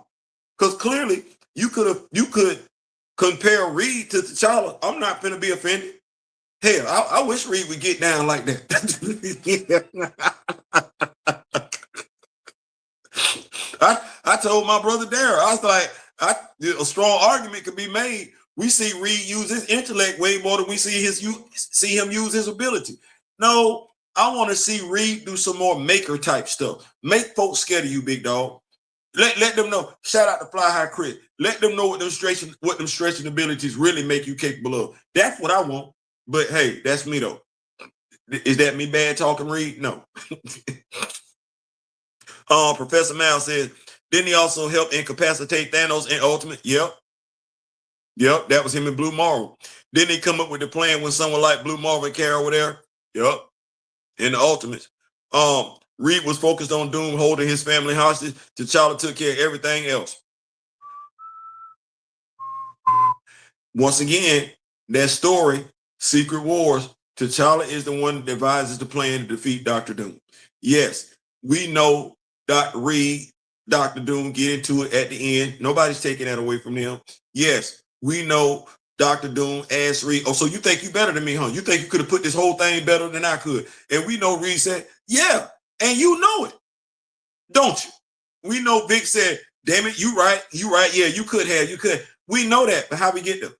Because clearly you could compare Reed to T'Challa. I'm not going to be offended. Hell, I wish Reed would get down like that. I told my brother Dara, I was like, a strong argument could be made We see Reed use his intellect way more than we see him use his ability. No, I want to see Reed do some more maker type stuff. Make folks scared of you, big dog. Let them know. Shout out to Fly High Chris. Let them know what them stretching abilities really make you capable of. That's what I want. But hey, that's me though. Is that me bad talking, Reed? No. Professor Mal says, didn't he also help incapacitate Thanos in Ultimate? Yep, that was him in Blue Marvel. Didn't he come up with the plan when someone like Blue Marvel and Carol were there? Yep, in the Ultimates. Reed was focused on Doom holding his family hostage. T'Challa took care of everything else. Once again, that story, Secret Wars, T'Challa is the one that devises the plan to defeat Dr. Doom. Yes, we know Dr. Reed, Dr. Doom get into it at the end. Nobody's taking that away from them. Yes, we know Dr. Doom asked Reed, oh, so you think you better than me, huh? You think you could have put this whole thing better than I could? And we know Reed said, yeah, and you know it, don't you? We know Vic said, damn it, you right. Yeah, you could. We know that, but how we get there?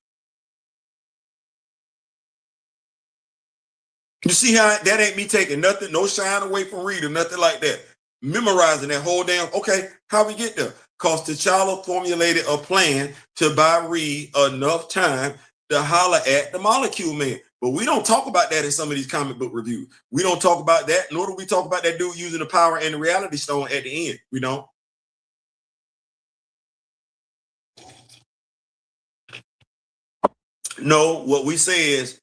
You see how that ain't me taking nothing, no shine away from Reed or nothing like that. Memorizing that whole damn, okay, how we get there? Because T'Challa formulated a plan to buy Reed enough time to holler at the Molecule Man. But we don't talk about that in some of these comic book reviews. We don't talk about that, nor do we talk about that dude using the power and the Reality Stone at the end. We don't. No, what we say is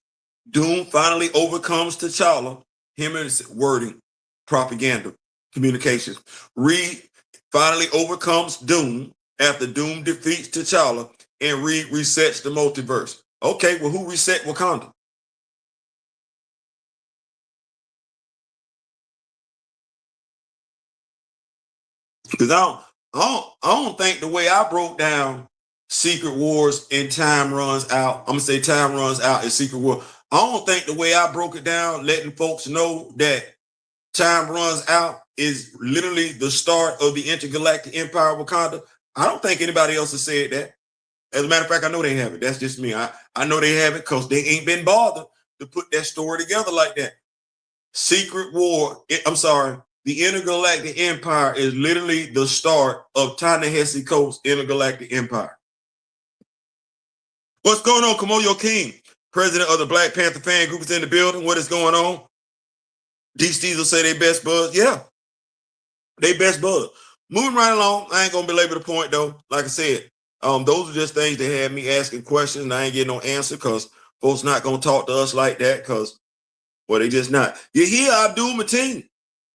Doom finally overcomes T'Challa, him and his wording, propaganda, communications. Reed finally overcomes Doom after Doom defeats T'Challa, and Reed resets the multiverse. Okay, well, who reset Wakanda? Because I don't think the way I broke down Secret Wars and Time Runs Out, I'm gonna say Time Runs Out is Secret War. I don't think the way I broke it down, letting folks know that Time Runs Out is literally the start of the intergalactic empire of Wakanda. I don't think anybody else has said that. As a matter of fact, I know they haven't. That's just me. I know they haven't because they ain't been bothered to put that story together like that. Secret War, the intergalactic empire is literally the start of Ta-Nehisi Coates' intergalactic empire. What's going on, Kamoyo King? President of the Black Panther fan group is in the building. What is going on? D. Steezel say they best buzz. Yeah, they best buzz. Moving right along. I ain't gonna belabor the point though. Like I said, those are just things that had me asking questions. And I ain't getting no answer because folks not gonna talk to us like that because, well, they just not. You hear Abdul-Mateen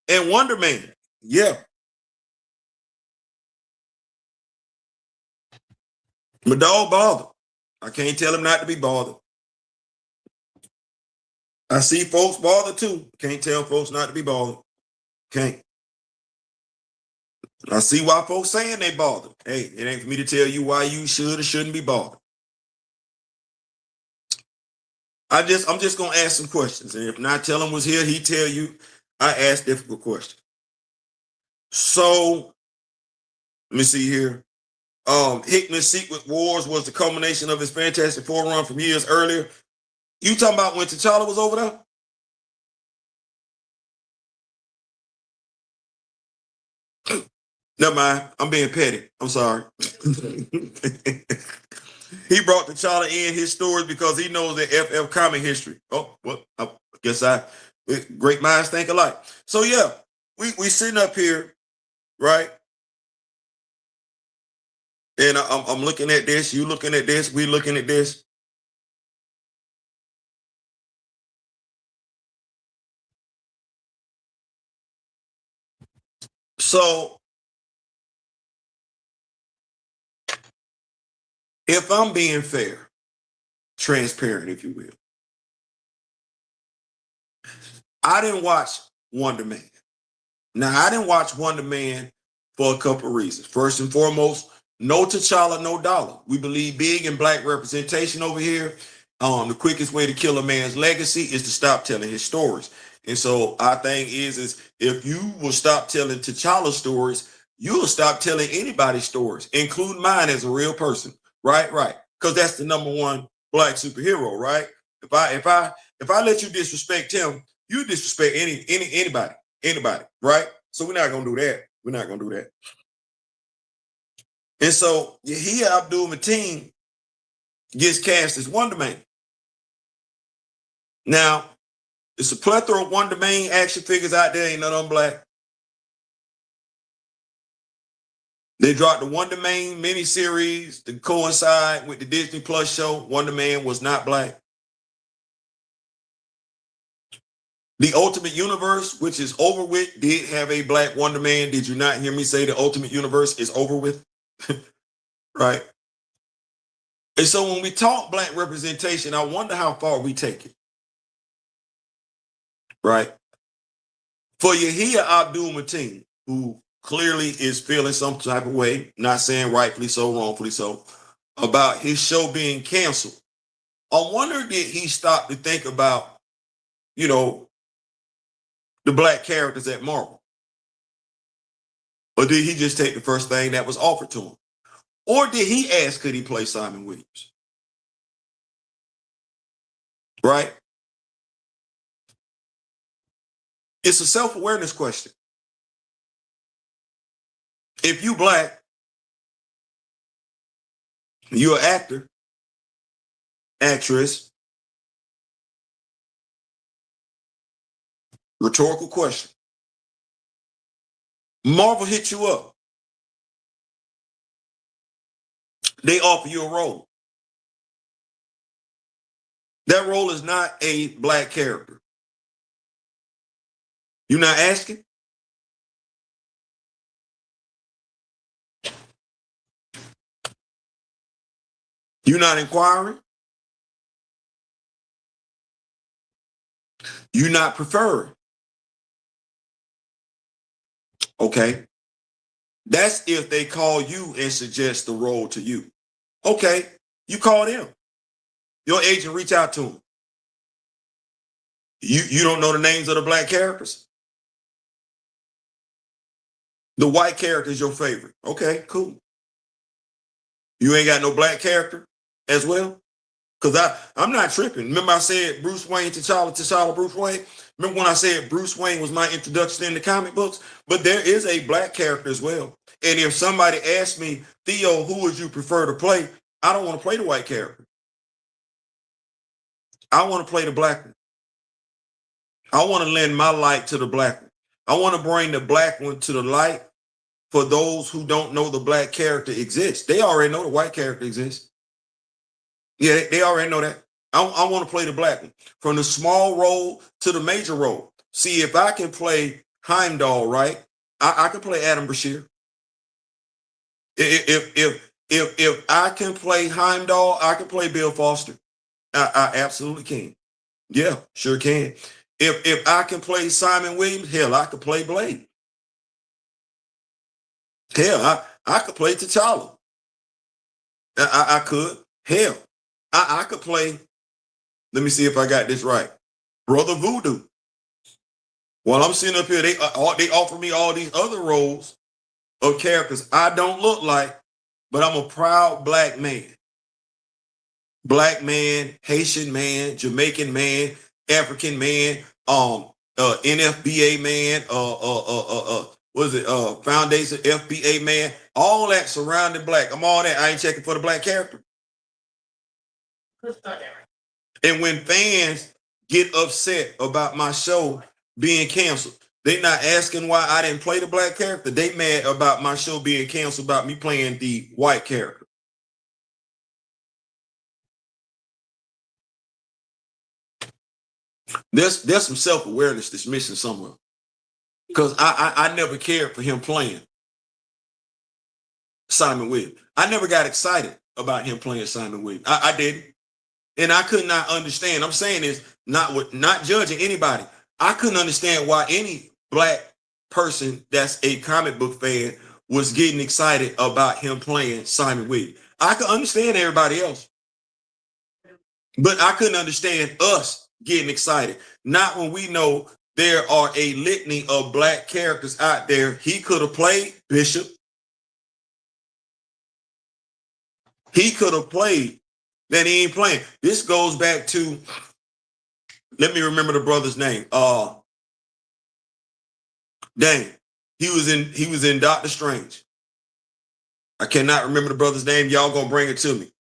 and Wonder Man. Yeah. My dog bothered. I can't tell him not to be bothered. I see folks bothered too. Can't tell folks not to be bothered. Can't. I see why folks saying they bothered. Hey, it ain't for me to tell you why you should or shouldn't be bothered. I'm just gonna ask some questions, and if not, tell him was here. He tell you I asked difficult questions. So let me see here. Hickman's Secret Wars was the culmination of his Fantastic Four run from years earlier. You talking about when T'Challa was over there? Never mind. I'm being petty. I'm sorry. He brought T'Challa in his stories because he knows that FF comic history. Oh, well, I guess great minds think alike. So yeah, we sitting up here, right? And I'm looking at this, you looking at this, we looking at this. So if I'm being fair, transparent, if you will, I didn't watch Wonder Man. Now, I didn't watch Wonder Man for a couple of reasons. First and foremost, no T'Challa, no dollar. We believe big in black representation over here. The quickest way to kill a man's legacy is to stop telling his stories. And so our thing is if you will stop telling T'Challa stories, you will stop telling anybody's stories, including mine as a real person. Right. because that's the #1 black superhero, right? If I let you disrespect him, you disrespect anybody, right? So we're not gonna do that. We're not gonna do that. And so Yahya Abdul-Mateen gets cast as Wonder Man. Now, it's a plethora of Wonder Man action figures out there, ain't none of them black. They dropped the Wonder Man miniseries to coincide with the Disney Plus show. Wonder Man was not black. The Ultimate Universe, which is over with, did have a black Wonder Man. Did you not hear me say the Ultimate Universe is over with? Right? And so when we talk black representation, I wonder how far we take it. Right? For Yahya Abdul-Mateen, who clearly is feeling some type of way, not saying rightfully so, wrongfully so, about his show being canceled, I wonder did he stop to think about, the black characters at Marvel? Or did he just take the first thing that was offered to him? Or did he ask, could he play Simon Williams? Right? It's a self-awareness question. If you black, you're an actor, actress, rhetorical question. Marvel hit you up. They offer you a role. That role is not a black character. You're not asking? You're not inquiring? You're not preferring? Okay. That's if they call you and suggest the role to you. Okay. You call them. Your agent reach out to them. You don't know the names of the black characters? The white character is your favorite. Okay, cool. You ain't got no black character as well? Because I'm not tripping. Remember I said Bruce Wayne, T'Challa, Bruce Wayne? Remember when I said Bruce Wayne was my introduction in the comic books? But there is a black character as well. And if somebody asks me, Theo, who would you prefer to play? I don't want to play the white character. I want to play the black one. I want to lend my light to the black one. I want to bring the black one to the light for those who don't know the black character exists. They already know the white character exists. Yeah, they already know that. I want to play the black one. From the small role to the major role. See, if I can play Heimdall, right? I can play Adam Bashir. If I can play Heimdall, I can play Bill Foster. I absolutely can. Yeah, sure can. If I can play Simon Williams, hell, I could play Blade. Hell, I could play T'Challa. I could. Hell, I could play, let me see if I got this right, Brother Voodoo. While I'm sitting up here, they offer me all these other roles of characters I don't look like, but I'm a proud black man. Black man, Haitian man, Jamaican man, African man, NFBA man, Foundation FBA man, all that surrounding black. I'm all that. I ain't checking for the black character. And when fans get upset about my show being canceled, they not asking why I didn't play the black character. They mad about my show being canceled about me playing the white character. There's some self-awareness that's missing somewhere. Because I never cared for him playing Simon Williams. I never got excited about him playing Simon Williams. I didn't. And I could not understand. I'm saying this not judging anybody. I couldn't understand why any black person that's a comic book fan was getting excited about him playing Simon Williams. I could understand everybody else. But I couldn't understand us getting excited. Not when we know there are a litany of black characters out there. He could have played Bishop. He could have played that he ain't playing. This goes back to, let me remember the brother's name. Dang, he was in Doctor Strange. I cannot remember the brother's name. Y'all gonna bring it to me.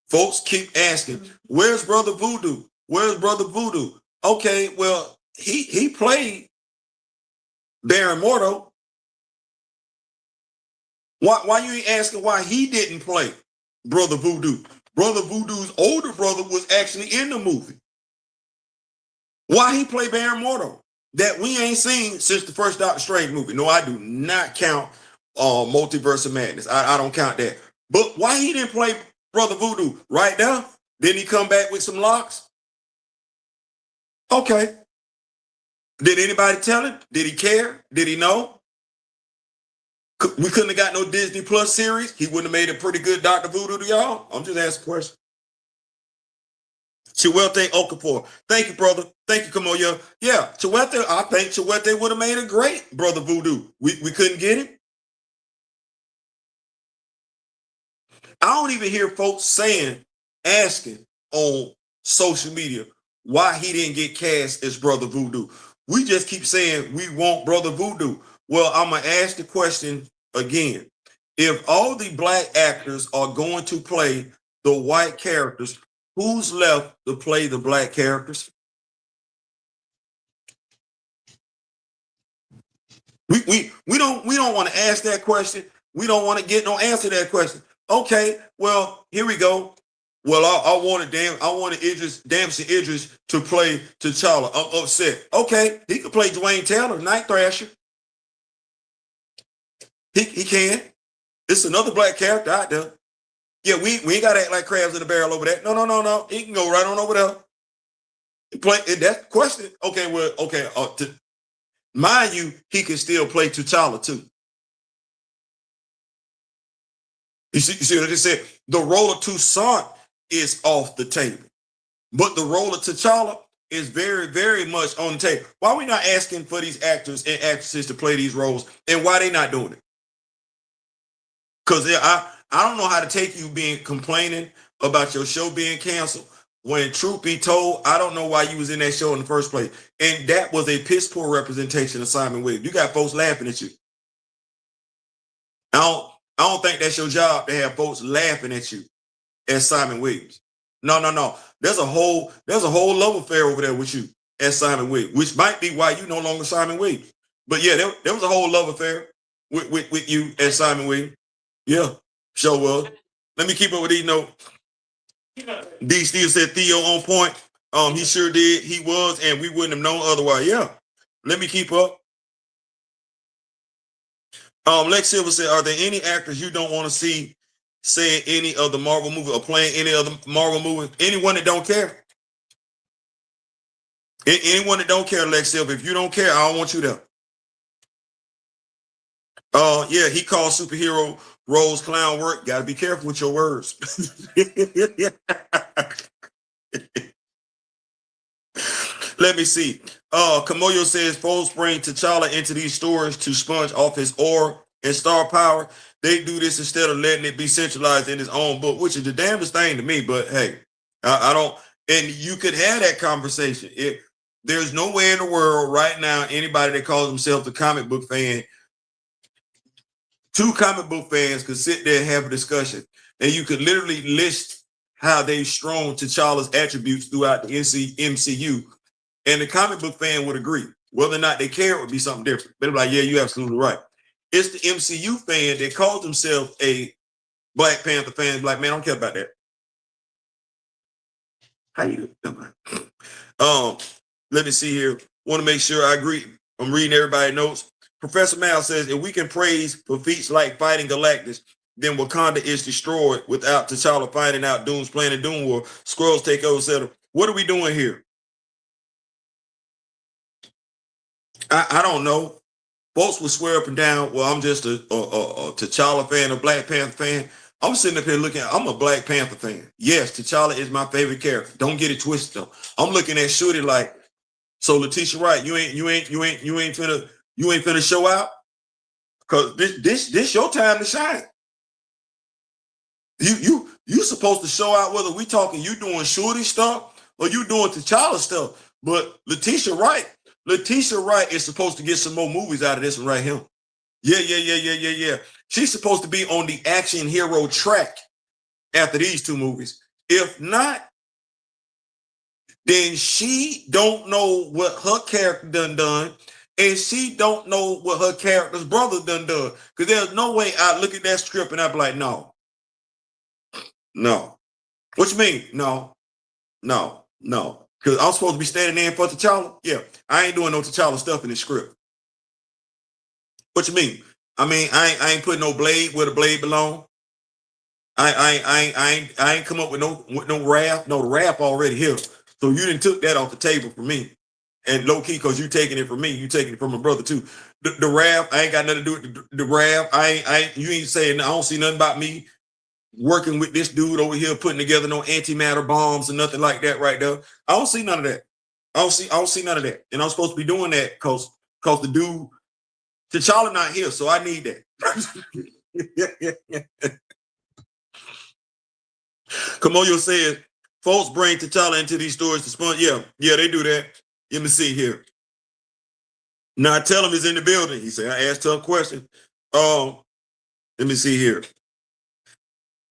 Folks keep asking, where's Brother Voodoo? Where's Brother Voodoo? Okay, well, he played Baron Mordo. Why you ain't asking why he didn't play Brother Voodoo? Brother Voodoo's older brother was actually in the movie. Why he play Baron Mordo? That we ain't seen since the first Doctor Strange movie. No, I do not count Multiverse of Madness. I don't count that. But why he didn't play Brother Voodoo right now? Didn't he come back with some locks? Okay. Did anybody tell him? Did he care? Did he know? We couldn't have got no Disney Plus series. He wouldn't have made a pretty good Dr. Voodoo to y'all. I'm just asking a question. Chiwelte Okafor. Thank you, brother. Thank you, Kamoya. Yeah, Chiwelte, I think Chiwelte would have made a great Brother Voodoo. We couldn't get him. I don't even hear folks asking on social media why he didn't get cast as Brother Voodoo. We just keep saying we want Brother Voodoo. Well, I'm going to ask the question again. If all the black actors are going to play the white characters, who's left to play the black characters? We don't want to ask that question. We don't want to get no answer to that question. Okay, well, here we go. Well, I wanted Damson Idris to play T'Challa. I'm upset. Okay, he could play Dwayne Taylor, Night Thrasher. He can. It's another black character out there. Yeah, we ain't got to act like crabs in a barrel over there. No. He can go right on over there. Play that question. Okay, well, okay. Mind you, he can still play T'Challa too. You see what I just said? The role of Toussaint is off the table, but the role of T'Challa is very, very much on the table. Why are we not asking for these actors and actresses to play these roles, and why they not doing it? Because I don't know how to take you complaining about your show being canceled. When truth be told, I don't know why you was in that show in the first place. And that was a piss poor representation of Simon Williams. You got folks laughing at you. I don't think that's your job to have folks laughing at you as Simon Williams. No. There's a whole love affair over there with you as Simon Williams, which might be why you no longer Simon Williams. But yeah, there was a whole love affair with you as Simon Williams. Yeah, sure was. Let me keep up with these notes. D. Steve said Theo on point. He sure did. He was, and we wouldn't have known otherwise. Yeah. Let me keep up. Lex Silver said, are there any actors you don't want to see saying any of the Marvel movie or playing any other Marvel movie? Anyone that don't care? Anyone that don't care, Lex Silver. If you don't care, I don't want you there. Yeah, he called superhero roles clown work. Got to be careful with your words. Let me see. Kamoyo says, folks bring T'Challa into these stories to sponge off his aura and star power. They do this instead of letting it be centralized in his own book, which is the damnedest thing to me. But hey, I don't. And you could have that conversation. There's no way in the world right now anybody that calls themselves a comic book fan, two comic book fans could sit there and have a discussion, and you could literally list how they've strong T'Challa's attributes throughout the MCU, and the comic book fan would agree. Whether or not they care would be something different. They'd be like, yeah, you're absolutely right. It's the MCU fan that calls themselves a Black Panther fan, like, man, I don't care about that. How you doing? Let me see here. Want to make sure I agree. I'm reading everybody's notes. Professor Mal says, if we can praise for feats like fighting Galactus, then Wakanda is destroyed without T'Challa finding out Doom's plan in Doom War. Skrulls take over, etc. What are we doing here? I don't know. Folks would swear up and down, well, I'm just a T'Challa fan, a Black Panther fan. I'm sitting up here looking, I'm a Black Panther fan. Yes, T'Challa is my favorite character. Don't get it twisted though. I'm looking at Shorty like, so Letitia Wright, you ain't finna show out? Cause this your time to shine. You supposed to show out whether we talking you doing Shorty stuff or you doing T'Challa stuff. But Letitia Wright is supposed to get some more movies out of this one right here. Yeah. She's supposed to be on the action hero track after these two movies. If not, then she don't know what her character done, and she don't know what her character's brother done. Because there's no way I look at that script and I'd be like, no. What you mean? No. Because I'm supposed to be standing in for T'Challa? Yeah, I ain't doing no T'Challa stuff in this script. What you mean? I mean, I ain't putting no blade where the blade belong. I ain't come up with no wrath. No, the wrath already here. So you didn't took that off the table for me. And low key, because you taking it from me, you taking it from my brother too. The wrath, I ain't got nothing to do with the wrath. You ain't saying I don't see nothing about me working with this dude over here, putting together no antimatter bombs or nothing like that right there. I don't see none of that. I don't see none of that. And I'm supposed to be doing that because the dude, T'Challa not here, so I need that. Kamoyo says, folks bring T'Challa into these stories to spawn. Yeah, they do that. Let me see here. Now tell him he's in the building. He said, I asked her a question. Let me see here.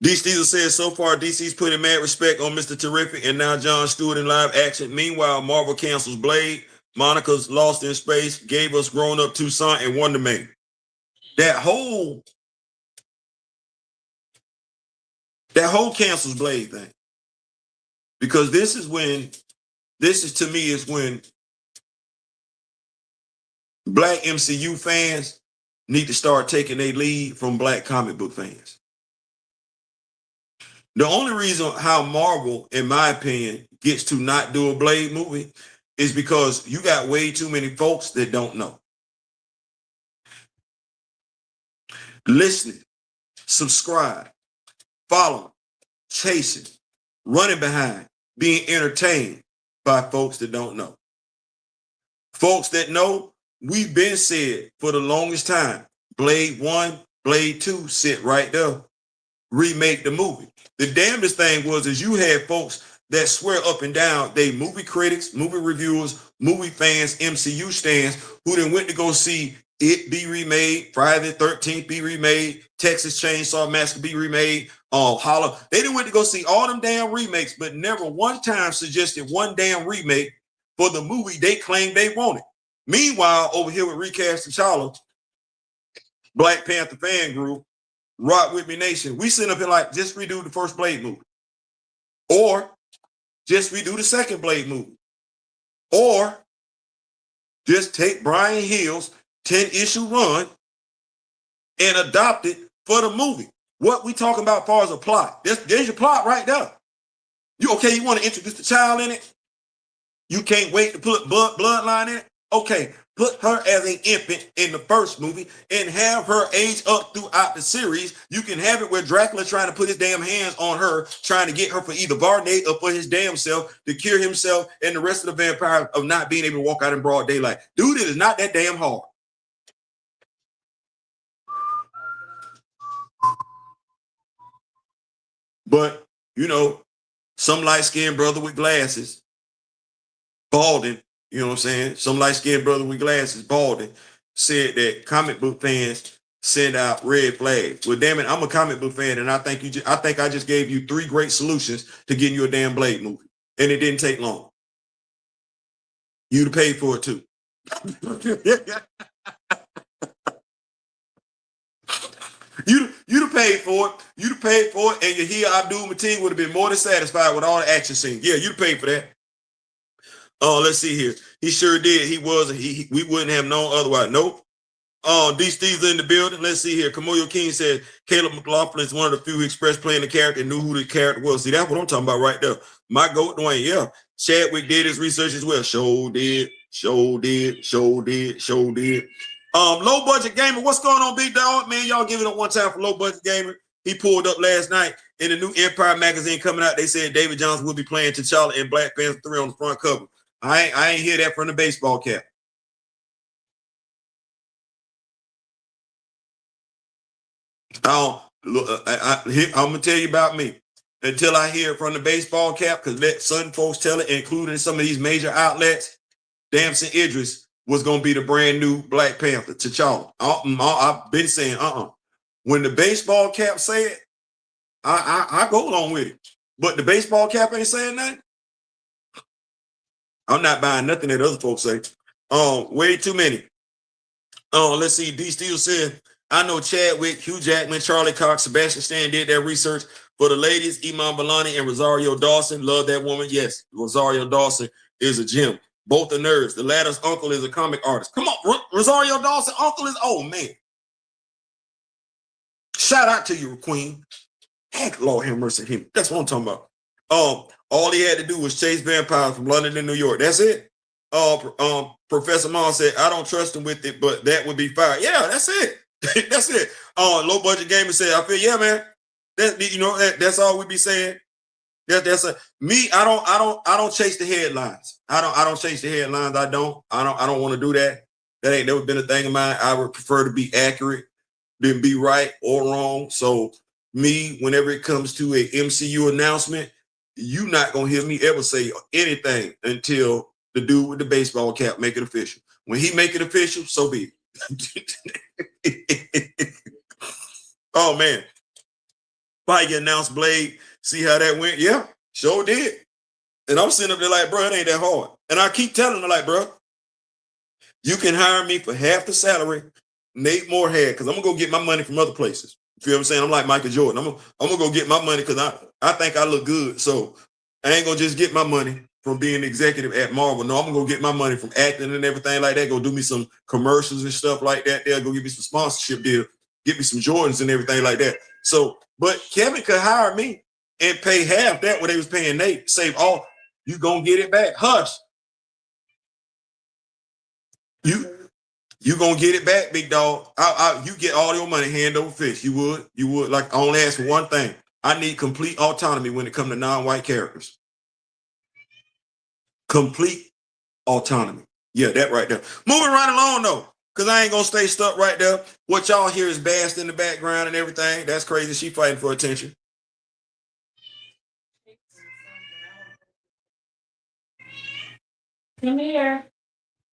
DC says, so far, DC's putting mad respect on Mr. Terrific and now Jon Stewart in live action. Meanwhile, Marvel cancels Blade. Monica's Lost in Space gave us Grown Up Toussaint and Wonder Man. That whole cancels Blade thing. Because this is to me when Black MCU fans need to start taking their lead from Black comic book fans. The only reason how Marvel, in my opinion, gets to not do a Blade movie is because you got way too many folks that don't know. Listening, subscribe, following, chasing, running behind, being entertained by folks that don't know. Folks that know, we've been said for the longest time, Blade 1, Blade 2 sit right there. Remake the movie. The damnedest thing is you had folks that swear up and down they movie critics, movie reviewers, movie fans, MCU stands who then went to go see it be remade, Friday the 13th be remade, Texas Chainsaw Massacre be remade, Holla. They didn't went to go see all them damn remakes, but never one time suggested one damn remake for the movie they claimed they wanted. Meanwhile, over here with Recast T'Challa, Black Panther fan group, Rock With Me Nation, we sit up here like, just redo the first Blade movie. Or just redo the second Blade movie. Or just take Brian Hill's 10-issue run and adopt it for the movie. What we talking about as far as a plot? There's your plot right there. You want to introduce the child in it? You can't wait to put bloodline in it? Okay, put her as an infant in the first movie and have her age up throughout the series. You can have it where Dracula trying to put his damn hands on her, trying to get her for either Varnate or for his damn self to cure himself and the rest of the vampires of not being able to walk out in broad daylight. Dude, it is not that damn hard. But, some light-skinned brother with glasses, balding, you know what I'm saying? Some light-skinned brother with glasses, balding, said that comic book fans send out red flags. Well, damn it, I'm a comic book fan, and I think I just gave you 3 great solutions to getting you a damn Blade movie, and it didn't take long. You'd have paid for it too. You'd have paid for it. You'd have paid for it, and Yahya Abdul-Mateen would have been more than satisfied with all the action scenes. Yeah, you'd have paid for that. Let's see here. He sure did. He was. We wouldn't have known otherwise. Nope. DC's in the building. Let's see here. Kamoyo King said Caleb McLaughlin is one of the few who expressed playing the character and knew who the character was. See, that's what I'm talking about right there. My goat, Dwayne. Yeah. Chadwick did his research as well. Show did. Low budget gamer. What's going on, big dog? Man, y'all give it up one time for low budget gamer. He pulled up last night in the new Empire magazine coming out. They said David Johnson will be playing T'Challa in Black Panther 3 on the front cover. I ain't hear that from the baseball cap. Look, I'm gonna tell you about me until I hear it from the baseball cap, because let certain folks tell it, including some of these major outlets. Damson Idris was gonna be the brand new Black Panther, T'Challa. I've been saying, when the baseball cap say it, I go along with it. But the baseball cap ain't saying nothing. I'm not buying nothing that other folks say. Way too many. Let's see. D. Steele said, I know Chadwick, Hugh Jackman, Charlie Cox, Sebastian Stan did that research. For the ladies, Iman Vellani and Rosario Dawson. Love that woman. Yes, Rosario Dawson is a gem. Both are nerds. The latter's uncle is a comic artist. Come on, Rosario Dawson, uncle is, oh man. Shout out to you, Queen. Heck, Lord have mercy him. That's what I'm talking about. All he had to do was chase vampires from London to New York. That's it. Professor Mom said, I don't trust him with it, but that would be fire. Yeah, that's it. That's it. Low budget gamer said, I feel, yeah, man. That's all we be saying. That's me. I don't chase the headlines. I don't chase the headlines. I don't want to do that. That ain't never been a thing of mine. I would prefer to be accurate than be right or wrong. So me, whenever it comes to a MCU announcement, you not gonna hear me ever say anything until the dude with the baseball cap make it official. When he make it official, so be it. Oh man. Feige announced Blade. See how that went? Yeah, sure did. And I'm sitting up there like, bro, it ain't that hard. And I keep telling them like, bro, you can hire me for half the salary Nate Moore had, because I'm gonna go get my money from other places. You feel what I'm saying? I'm like Michael Jordan. I'm gonna go get my money because I think I look good. So I ain't gonna just get my money from being executive at Marvel. No, I'm gonna go get my money from acting and everything like that. Go do me some commercials and stuff like that. They'll go give me some sponsorship deal, get me some Jordans and everything like that. So, but Kevin could hire me and pay half that what they was paying Nate. Save all. You gonna get it back? Hush. You gonna get it back, big dog. You get all your money hand over fist. You would. Like, I only ask for one thing. I need complete autonomy when it comes to non-white characters. Complete autonomy. Yeah, that right there. Moving right along though, because I ain't gonna stay stuck right there. What y'all hear is Bast in the background and everything. That's crazy. She fighting for attention. Come here.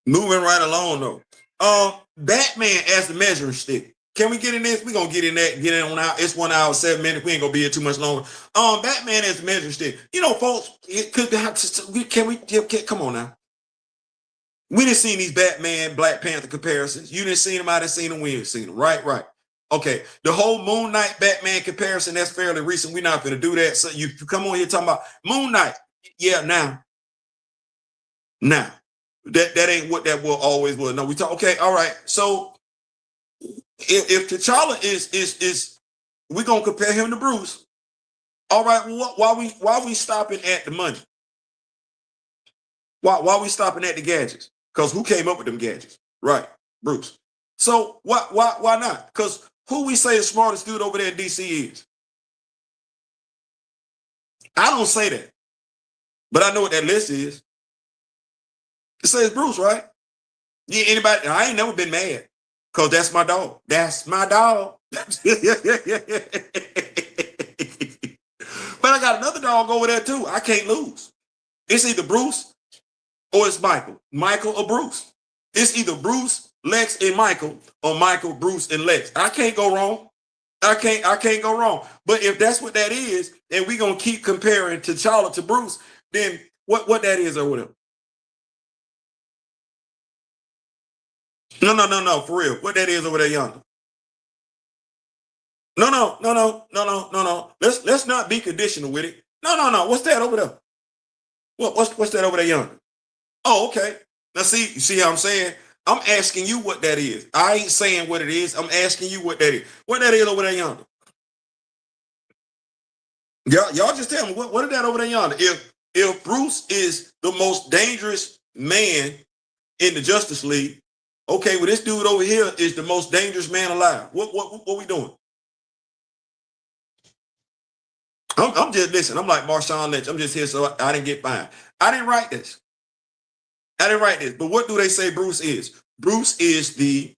Moving right along though. Batman as the measuring stick. Can we get in this? We're gonna get in that, get it on out. It's 1 hour, 7 minutes. We ain't gonna be here too much longer. Batman as the measuring stick. You know, folks, come on now. We didn't see these Batman, Black Panther comparisons. You didn't see them, I didn't see them, we didn't see them. Right. Okay, the whole Moon Knight Batman comparison, that's fairly recent. We're not gonna do that. So you come on here talking about Moon Knight. Yeah, now. That ain't what that will always was. No, we talk, okay, all right. So if T'Challa is we're gonna compare him to Bruce. All right, well, why we stopping at the money? Why we stopping at the gadgets? Because who came up with them gadgets? Right, Bruce. So why not? Because who we say the smartest dude over there in DC is? I don't say that, but I know what that list is. It says Bruce, right? Yeah, anybody? I ain't never been mad because that's my dog. That's my dog. But I got another dog over there too. I can't lose. It's either Bruce or it's Michael. Michael or Bruce. It's either Bruce, Lex, and Michael, or Michael, Bruce, and Lex. I can't go wrong. I can't go wrong. But if that's what that is, and we're gonna keep comparing T'Challa to Bruce, then what that is or whatever. No, for real. What that is over there yonder. No. Let's not be conditional with it. No. What's that over there? What's that over there yonder? Oh, okay. Now you see how I'm saying? I'm asking you what that is. I ain't saying what it is. I'm asking you what that is. What that is over there yonder? Y'all just tell me what is that over there yonder? If Bruce is the most dangerous man in the Justice League, okay, well, this dude over here is the most dangerous man alive. What we doing? I'm just listen. I'm like Marshawn Lynch. I'm just here so I didn't get fined. I didn't write this. But what do they say Bruce is? Bruce is the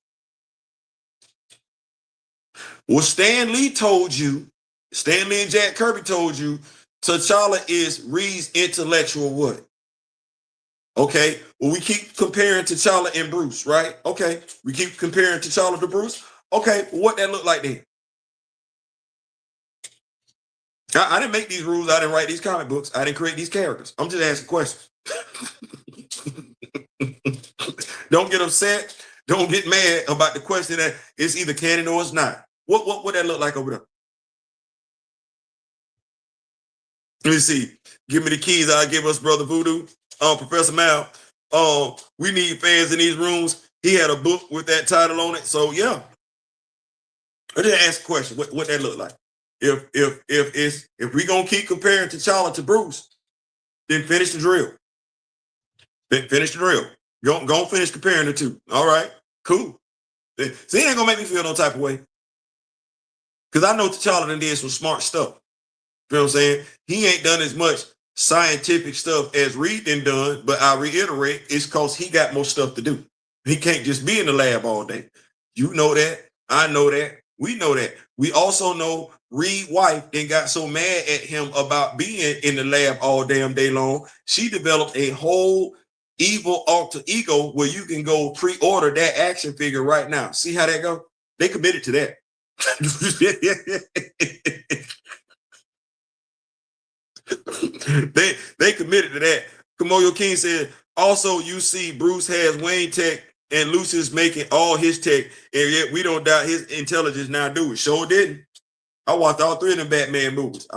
Well, Stan Lee and Jack Kirby told you T'Challa is Reed's intellectual what? Okay. Well, we keep comparing T'Challa and Bruce, right? Okay. We keep comparing T'Challa to Bruce. Okay. Well, what that look like then? I didn't make these rules. I didn't write these comic books. I didn't create these characters. I'm just asking questions. Don't get upset. Don't get mad about the question that it's either canon or it's not. What would that look like over there? Let me see. Give me the keys. I'll give us Brother Voodoo. Professor Mal. We need fans in these rooms. He had a book with that title on it. So yeah. I just ask a question. What that look like? If we gonna keep comparing T'Challa to Bruce, then finish the drill. Finish the drill. Go finish comparing the two. All right, cool. See, it ain't gonna make me feel no type of way. Because I know T'Challa done did some smart stuff. You know what I'm saying? He ain't done as much scientific stuff as Reed done, but I reiterate, it's because he got more stuff to do. He can't just be in the lab all day. You know that. I know that. We know that. We also know Reed's wife then got so mad at him about being in the lab all damn day long. She developed a whole evil alter ego where you can go pre-order that action figure right now. See how that go? They committed to that. they committed to that. Kamoyo King said, also you see Bruce has Wayne tech and Lucius making all his tech, and yet we don't doubt his intelligence now, do we? Sure didn't. I watched all three of them Batman movies.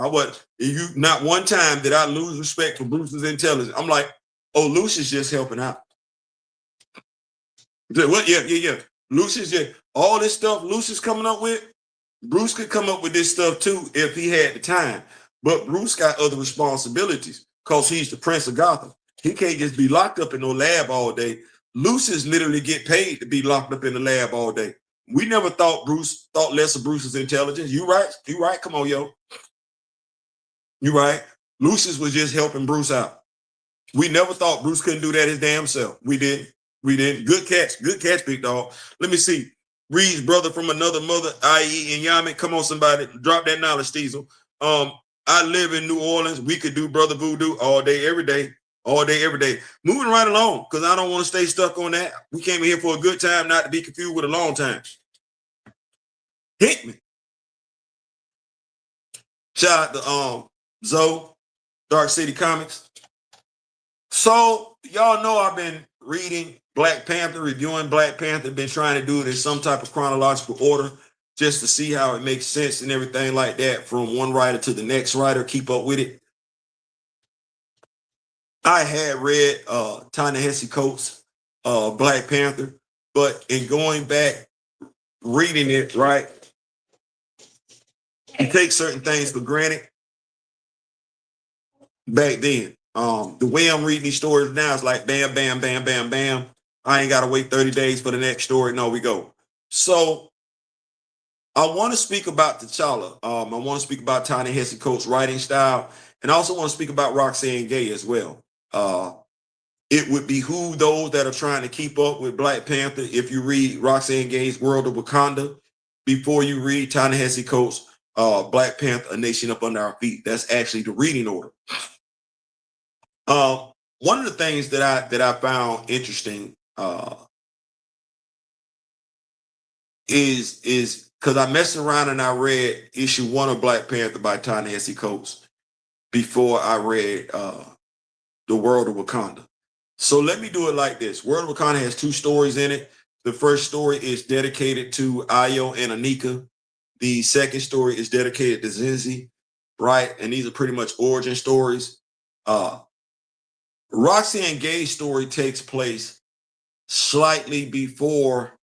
Not one time did I lose respect for Bruce's intelligence. I'm like, oh, Lucius just helping out. What? Yeah. Lucius, yeah. All this stuff Lucius coming up with, Bruce could come up with this stuff too if he had the time. But Bruce got other responsibilities because he's the Prince of Gotham. He can't just be locked up in no lab all day. Lucius literally get paid to be locked up in the lab all day. We never thought less of Bruce's intelligence. You right. Come on, yo. You right. Lucius was just helping Bruce out. We never thought Bruce couldn't do that his damn self. We didn't. Good catch, big dog. Let me see. Reed's brother from another mother, i.e. in Yaman. Come on, somebody. Drop that knowledge, Steezel. I live in New Orleans. We could do Brother Voodoo all day, every day. All day, every day. Moving right along, because I don't want to stay stuck on that. We came in here for a good time, not to be confused with a long time. Hickman. Shout out to Zoe, Dark City Comics. So, y'all know I've been reading Black Panther, reviewing Black Panther, been trying to do it in some type of chronological order just to see how it makes sense and everything like that from one writer to the next writer, keep up with it. I had read Ta-Nehisi Coates' Black Panther, but in going back, reading it, right, you take certain things for granted back then. The way I'm reading these stories now is like bam, bam, bam, bam, bam. I ain't got to wait 30 days for the next story. No, we go. So I want to speak about T'Challa. I want to speak about Ta-Nehisi Coates' writing style, and I also want to speak about Roxane Gay as well. It would behoove those that are trying to keep up with Black Panther if you read Roxane Gay's World of Wakanda before you read Ta-Nehisi Coates' Black Panther, A Nation Up Under Our Feet. That's actually the reading order. One of the things that I found interesting is because I messed around and I read issue 1 of Black Panther by Ta-Nehisi Coates before I read The World of Wakanda. So let me do it like this. World of Wakanda has 2 stories in it. The first story is dedicated to Ayo and Anika. The second story is dedicated to Zinzi, right? And these are pretty much origin stories. Roxane Gay's story takes place slightly before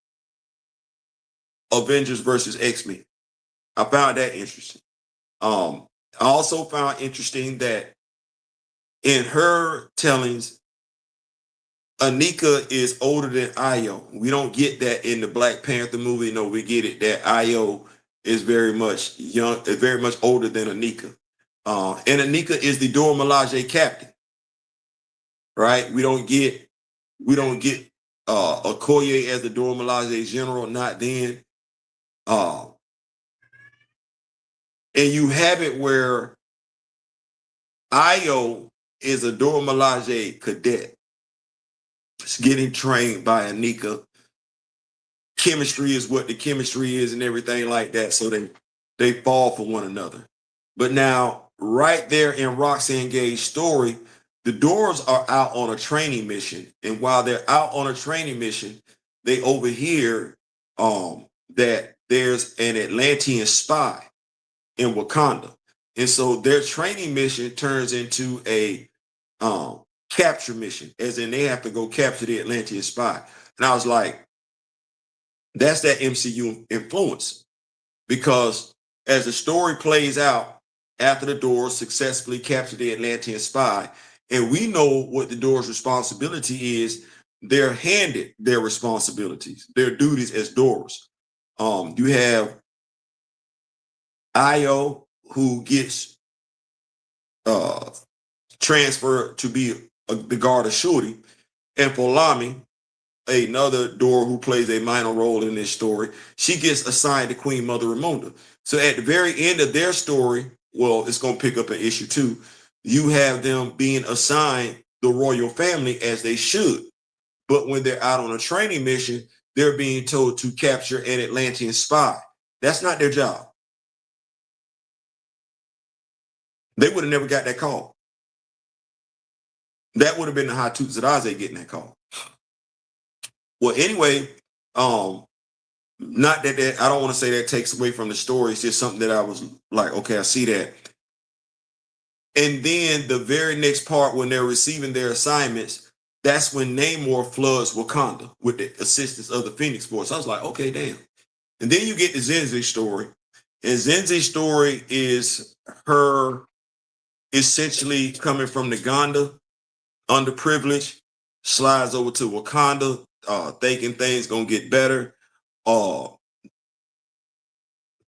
Avengers versus X-Men. I found that interesting. I also found interesting that in her tellings, Anika is older than Ayo. We don't get that in the Black Panther movie. No, we get it that Ayo is very much young, very much older than Anika. And Anika is the Dora Milaje captain. Right? We don't get Okoye as the Dora Milaje general, not then. And you have it where Io is a Dora Milaje cadet. It's getting trained by Anika. Chemistry is what the chemistry is and everything like that. So they fall for one another. But now, right there in Roxanne Gay's story, the Doors are out on a training mission. And while they're out on a training mission, they overhear that there's an Atlantean spy in Wakanda. And so their training mission turns into a capture mission, as in they have to go capture the Atlantean spy. And I was like, that's that MCU influence, because as the story plays out, after the Doors successfully capture the Atlantean spy, and we know what the Doors' responsibility is, they're handed their responsibilities, their duties as Doors. You have Io, who gets transferred to be the guard of Shuri, and Polami, another Dora who plays a minor role in this story, she gets assigned to Queen Mother Ramunda. So at the very end of their story, well, it's going to pick up an issue 2. You have them being assigned the royal family, as they should. But when they're out on a training mission, they're being told to capture an Atlantean spy. That's not their job. They would have never got that call. That would have been the Hatut Zeraze getting that call. Well, anyway, not that I don't want to say that takes away from the story. It's just something that I was like, okay, I see that. And then the very next part, when they're receiving their assignments, that's when Namor floods Wakanda with the assistance of the Phoenix Force. I was like, okay, damn. And then you get the Zenzi's story. And Zenzi's story is her essentially coming from Uganda, underprivileged, slides over to Wakanda, thinking things gonna get better. A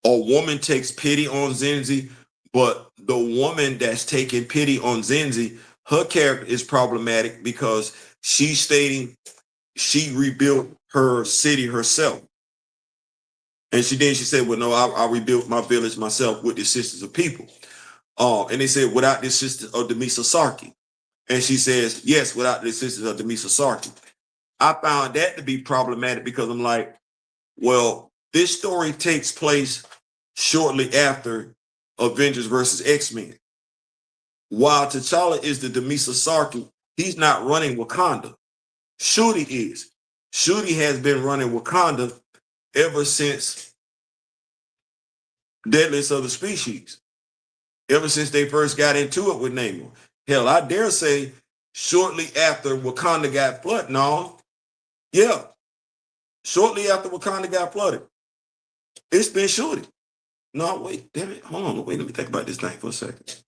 woman takes pity on Zenzi, but the woman that's taking pity on Zenzi, her character is problematic because she's stating she rebuilt her city herself. And she said, well, no, I rebuilt my village myself with the assistance of people. And they said, without the assistance of Demisa Sarki. And she says, yes, without the assistance of Demisa Sarki. I found that to be problematic because I'm like, well, this story takes place shortly after Avengers versus X-Men. While T'Challa is the Demisa Sarki, he's not running Wakanda. Shuri is. Shuri has been running Wakanda ever since Deadliest of the Species. Ever since they first got into it with Namor. Hell, I dare say shortly after Wakanda got flooded. No. Yeah. Shortly after Wakanda got flooded. It's been Shuri. No, wait, damn it. Hold on. Wait, let me think about this thing for a second.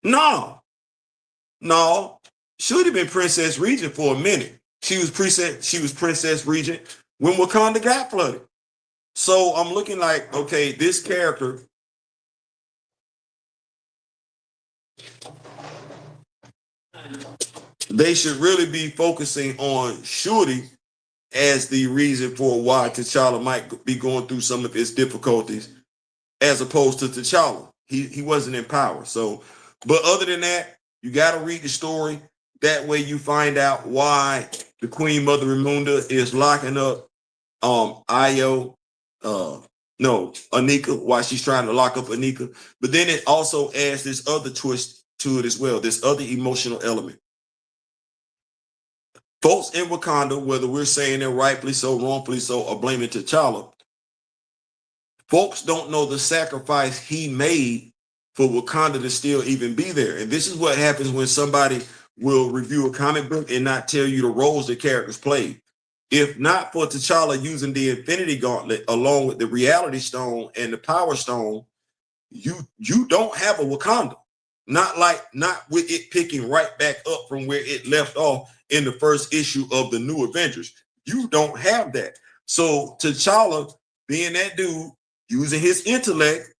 No. Shuri been Princess Regent for a minute. She was Princess Regent when Wakanda got flooded. So I'm looking like, okay, this character, they should really be focusing on Shuri as the reason for why T'Challa might be going through some of his difficulties, as opposed to T'Challa. He wasn't in power. So, but other than that, you got to read the story. That way you find out why the Queen Mother Ramunda is locking up Anika, why she's trying to lock up Anika. But then it also adds this other twist to it as well, this other emotional element. Folks in Wakanda, whether we're saying they're rightfully so, wrongfully so, or blaming T'Challa, folks don't know the sacrifice he made for Wakanda to still even be there. And this is what happens when somebody will review a comic book and not tell you the roles the characters played. If not for T'Challa using the Infinity Gauntlet along with the Reality Stone and the Power Stone, you don't have a Wakanda. Not with it picking right back up from where it left off in the first issue of the New Avengers. You don't have that. So T'Challa, being that dude, using his intellect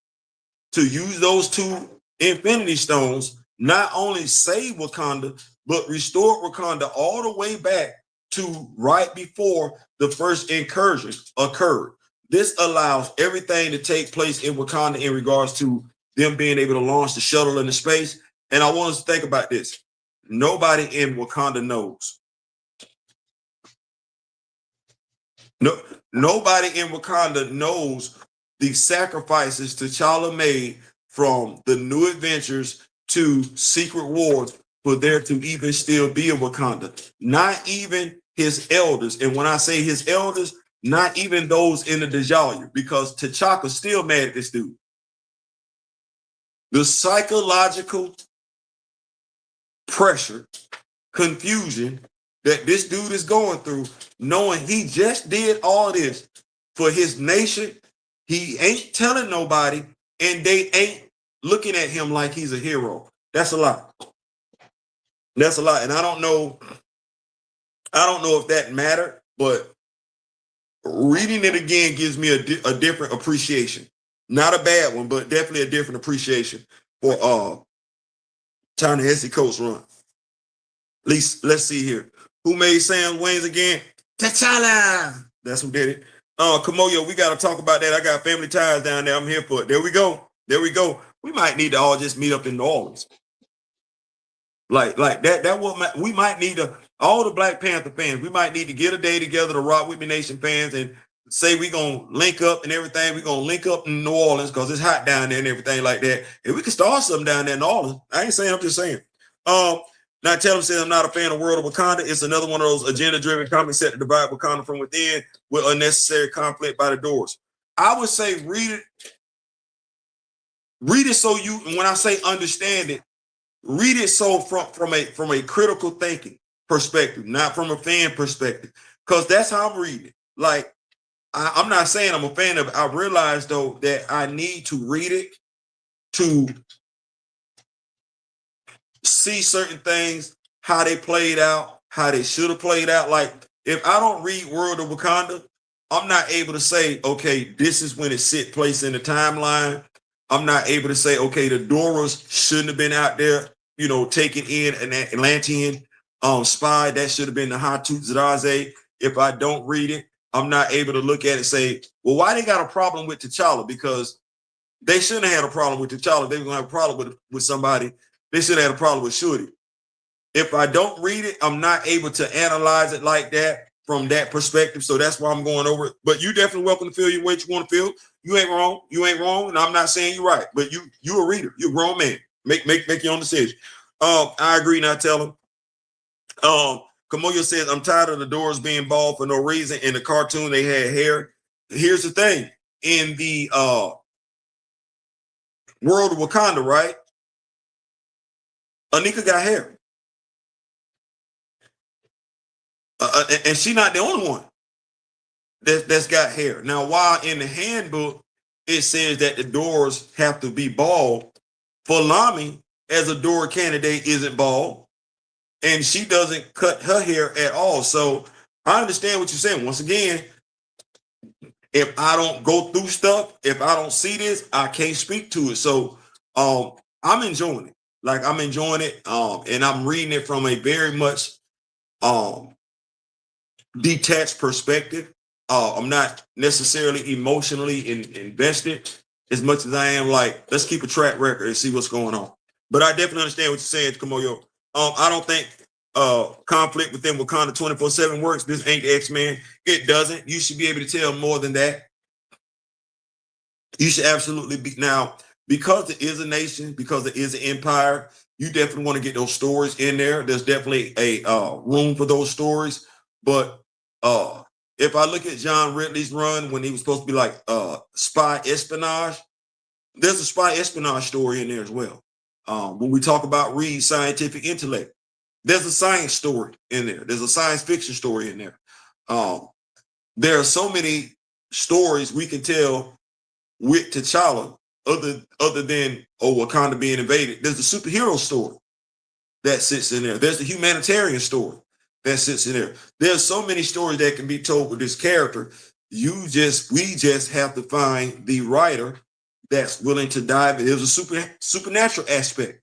to use those 2 Infinity Stones, not only save Wakanda, but restore Wakanda all the way back to right before the first incursion occurred. This allows everything to take place in Wakanda in regards to them being able to launch the shuttle into space. And I want us to think about this. Nobody in Wakanda knows. Nobody in Wakanda knows the sacrifices T'Challa made from the New Adventures to Secret Wars for there to even still be in Wakanda. Not even his elders. And when I say his elders, not even those in the Djalia, because T'Chaka's still mad at this dude. The psychological pressure, confusion that this dude is going through, knowing he just did all this for his nation, he ain't telling nobody, and they ain't looking at him like he's a hero. That's a lot. That's a lot. And I don't know if that mattered, but reading it again gives me a different appreciation. Not a bad one, but definitely a different appreciation for Ta-Nehisi Coates' run. At least, let's see here. Who made Sam Wayne's again? T'Challa. That's who did it. Kamoyo, we got to talk about that. I got family ties down there. I'm here for it. There we go. There we go. We might need to all just meet up in New Orleans. Like that what we might need all the Black Panther fans. We might need to get a day together, to Rock With Me Nation fans, and say we gonna link up and everything. We gonna link up in New Orleans because it's hot down there and everything like that. And we can start something down there in New Orleans. I ain't saying, I'm just saying. Now tell him, says I'm not a fan of World of Wakanda. It's another one of those agenda-driven comments set to divide Wakanda from within with unnecessary conflict by the doors. I would say read it so you, and when I say understand it, read it so from a critical thinking perspective, not from a fan perspective, because that's how I'm reading. Like, I'm not saying I'm a fan of it. I realize though that I need to read it to see certain things, how they played out, how they should have played out. Like, if I don't read World of Wakanda, I'm not able to say, okay, this is when it sit place in the timeline. I'm not able to say, okay, the Doras shouldn't have been out there, taking in an Atlantean spy. That should have been the Hatut Zeraze. If I don't read it, I'm not able to look at it and say, well, why they got a problem with T'Challa? Because they shouldn't have had a problem with T'Challa. They were going to have a problem with somebody. They should have had a problem with Shorty. If I don't read it, I'm not able to analyze it like that from that perspective. So that's why I'm going over it. But you definitely welcome to feel your way you want to feel. You ain't wrong. You ain't wrong. And I'm not saying you're right. But you a reader. You're a grown man. Make your own decision. I agree. Now tell him. Kamoyo says, I'm tired of the doors being bald for no reason. In the cartoon, they had hair. Here's the thing. In the World of Wakanda, right? Anika got hair. And she's not the only one that's got hair. Now, while in the handbook, it says that the doors have to be bald, for Lami, as a Dora candidate, isn't bald. And she doesn't cut her hair at all. So I understand what you're saying. Once again, if I don't go through stuff, if I don't see this, I can't speak to it. So I'm enjoying it. Like, I'm enjoying it. And I'm reading it from a very much detached perspective. I'm not necessarily emotionally invested as much as I am like, let's keep a track record and see what's going on. But I definitely understand what you're saying, Kamoyo. I don't think conflict within Wakanda 24/7 works. This ain't the X-Men. It doesn't. You should be able to tell more than that. You should absolutely be. Now, because it is a nation, because it is an empire, you definitely want to get those stories in there. There's definitely a room for those stories. But if I look at John Ridley's run when he was supposed to be like spy espionage, there's a spy espionage story in there as well. When we talk about Reed's scientific intellect, there's a science story in there. There's a science fiction story in there. There are so many stories we can tell with T'Challa other than Wakanda being invaded. There's the superhero story that sits in there. There's the humanitarian story that sits in there. There's so many stories that can be told with this character. We just have to find the writer that's willing to dive in. There's a supernatural aspect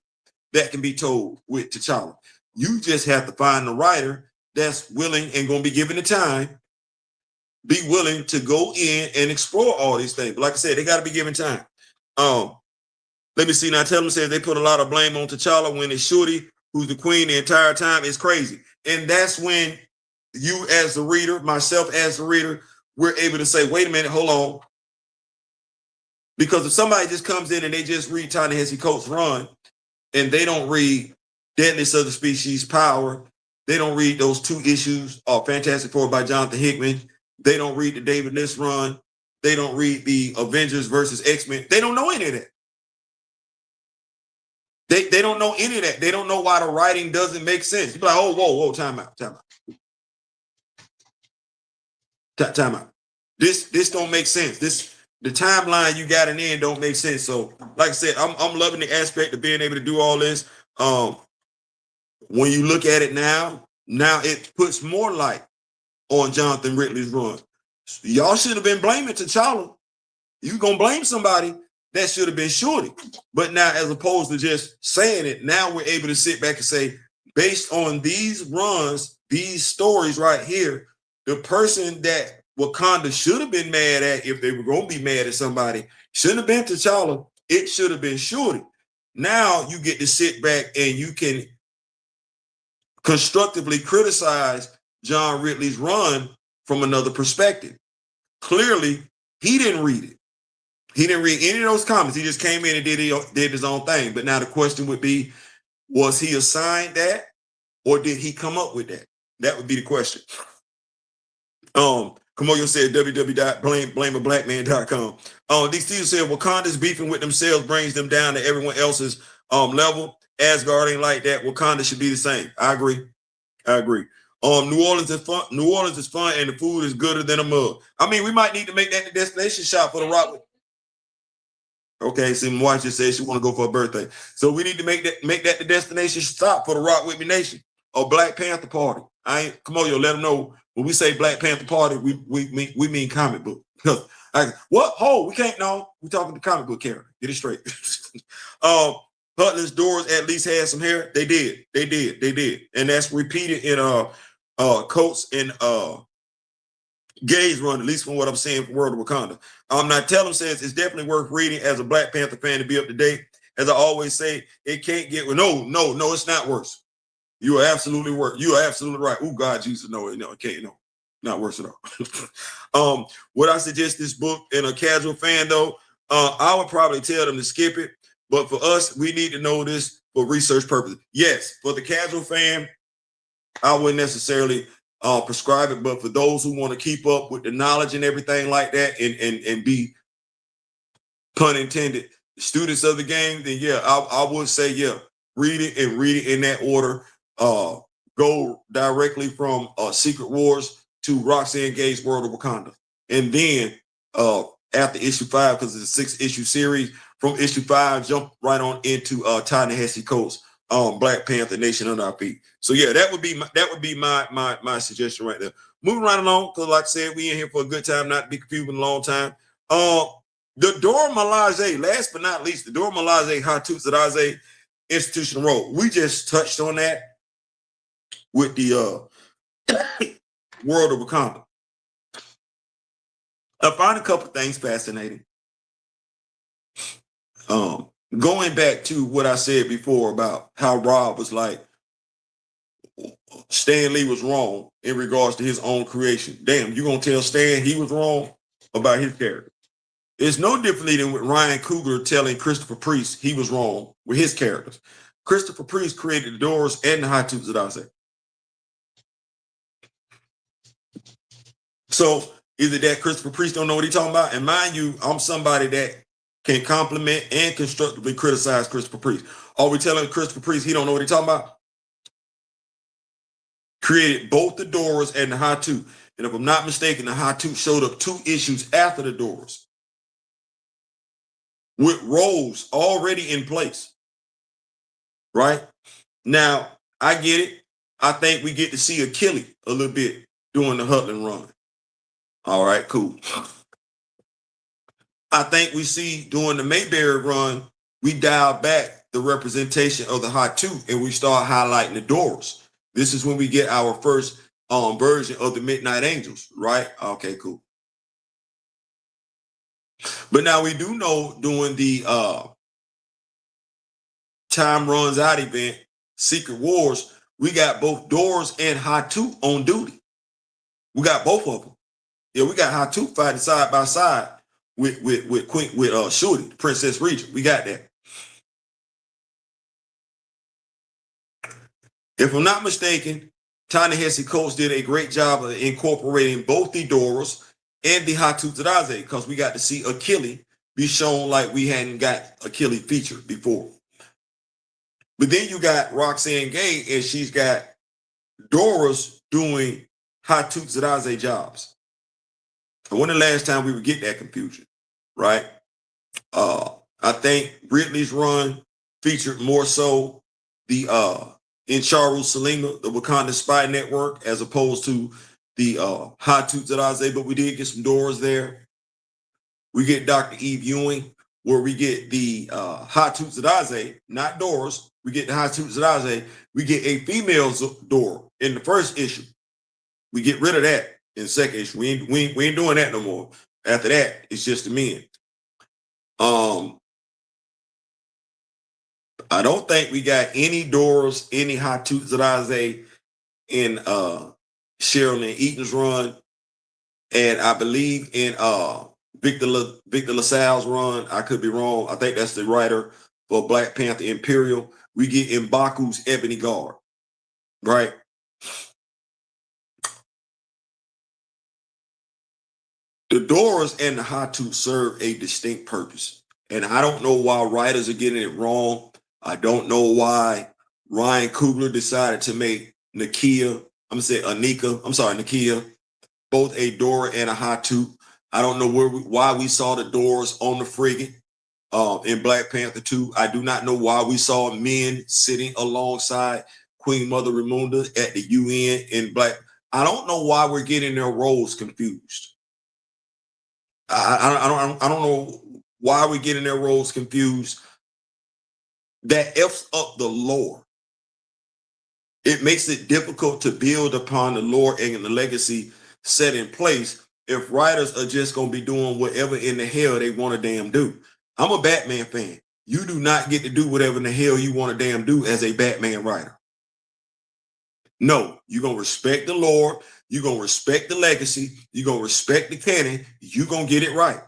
that can be told with T'Challa. You just have to find the writer that's willing and going to be given the time be willing to go in and explore all these things. But like I said, they got to be given time. Let me see. Now, tell them says they put a lot of blame on T'Challa when it's Shorty, who's the queen the entire time. It's crazy. And that's when you as the reader, myself as the reader, we're able to say, wait a minute, hold on. Because if somebody just comes in and they just read Ta-Nehisi Coates' run and they don't read Deadness of the Species, Power, they don't read those 2 issues of Fantastic Four by Jonathan Hickman, they don't read the David List run, they don't read the Avengers versus X-Men, they don't know any of that. They don't know any of that. They don't know why the writing doesn't make sense. You're like, oh, whoa, time out. Time out. This don't make sense. The timeline you got in don't make sense. So, like I said, I'm loving the aspect of being able to do all this. When you look at it now it puts more light on Jonathan Ridley's run. Y'all should have been blaming T'Challa. You gonna blame somebody that should have been Shorty. But now, as opposed to just saying it, now we're able to sit back and say, based on these runs, these stories right here, the person that Wakanda should have been mad at, if they were going to be mad at somebody, shouldn't have been T'Challa. It should have been Shorty. Now you get to sit back and you can constructively criticize John Ridley's run from another perspective. Clearly, he didn't read it. He didn't read any of those comments. He just came in and did his own thing. But now the question would be, was he assigned that or did he come up with that? That would be the question. Kamoyo said www.blameablackman.com. These Theo said Wakanda's beefing with themselves brings them down to everyone else's level. Asgard ain't like that. Wakanda should be the same. I agree. New Orleans is fun. New Orleans is fun, and the food is gooder than a mug. I mean, we might need to make that the destination shop for the Rock. Okay, see, my wife just said she want to go for a birthday, so we need to make that the destination stop for the Rock With Me Nation or Black Panther Party. Come on, yo, let them know when we say Black Panther Party, we mean comic book. What? Oh, we can't know. We talking to comic book character. Get it straight. Butler's doors at least had some hair. They did, and that's repeated in Coates and Gay's run, at least from what I'm seeing from World of Wakanda. Now Tellum says it's definitely worth reading as a Black Panther fan to be up to date. As I always say, it can't get no, it's not worse. You are absolutely right. Oh God, Jesus, no, it can't, no, not worse at all. Would I suggest this book in a casual fan though? I would probably tell them to skip it, but for us, we need to know this for research purposes. Yes, for the casual fan, I wouldn't necessarily prescribe it, but for those who want to keep up with the knowledge and everything like that, and be, pun intended, students of the game, then yeah, I would say read it in that order. Go directly from Secret Wars to Roxanne Gay's World of Wakanda, and then after issue 5, because it's a 6-issue series, from issue 5 jump right on into Ta-Nehisi Coates, Black Panther Nation Under Our Feet. So yeah, that would be my suggestion right there. Moving right along, because like I said, we in here for a good time, not to be confused with a long time. The Dora Milaje, last but not least, the Dora Milaje Hatut Zeraze institutional role. We just touched on that with the World of Wakanda. I find a couple things fascinating. Going back to what I said before about how Rob was like, Stan Lee was wrong in regards to his own creation. Damn, you gonna tell Stan he was wrong about his character? It's no differently than with Ryan Coogler telling Christopher Priest he was wrong with his characters. Christopher Priest created the Doors and the Hatut Zeraze. So is it that Christopher Priest don't know what he's talking about? And mind you, I'm somebody that can compliment and constructively criticize Christopher Priest. Are we telling Christopher Priest he don't know what he's talking about? Created both the Doors and the Hatut. And if I'm not mistaken, the Hatut showed up 2 issues after the Doors, with roles already in place. Right? Now, I get it. I think we get to see Achilles a little bit during the Hutland run. All right, cool. I think we see during the Mayberry run, we dial back the representation of the Hatut and we start highlighting the Doors. This is when we get our first version of the Midnight Angels, right? Okay, cool. But now we do know during the Time Runs Out event, Secret Wars, we got both Doors and Hatut on duty. We got both of them. Yeah, we got Hatut fighting side by side with Queen Shorty, Princess Regent. We got that. If I'm not mistaken, Ta-Nehisi Coates did a great job of incorporating both the Doras and the Hatut Zeraze, because we got to see Achilles be shown like we hadn't got Achilles featured before. But then you got Roxanne Gay, and she's got Dora's doing Hatut Zeraze jobs. And when the last time we would get that confusion, right? I think Brittany's run featured more so the Incharu Salima, the Wakanda Spy Network, as opposed to the Hatut Zeraze, but we did get some Doors there. We get Dr. Eve Ewing, where we get the Hatut Zeraze, not Doors. We get the Hatut Zeraze. We get a female Dora in the first issue. We get rid of that in the second issue. We ain't doing that no more. After that, it's just the men. I don't think we got any Doors, any Hatut Zeraze in Sherilyn Eaton's run. And I believe in Victor LaSalle's run. I could be wrong. I think that's the writer for Black Panther Imperial. We get M'Baku's Ebony Guard, right? The Doors and the Hatut serve a distinct purpose. And I don't know why writers are getting it wrong. I don't know why Ryan Coogler decided to make Nakia, both a Dora and a Hatut. I don't know why we saw the Doors on the frigate in Black Panther 2. I do not know why we saw men sitting alongside Queen Mother Ramunda at the UN in Black. I don't know why we're getting their roles confused. I don't know why we're getting their roles confused. That F's up the lore. It makes it difficult to build upon the lore and the legacy set in place if writers are just going to be doing whatever in the hell they want to damn do. I'm a Batman fan. You do not get to do whatever in the hell you want to damn do as a Batman writer. No, you're going to respect the lore. You're going to respect the legacy. You're going to respect the canon. You're going to get it right.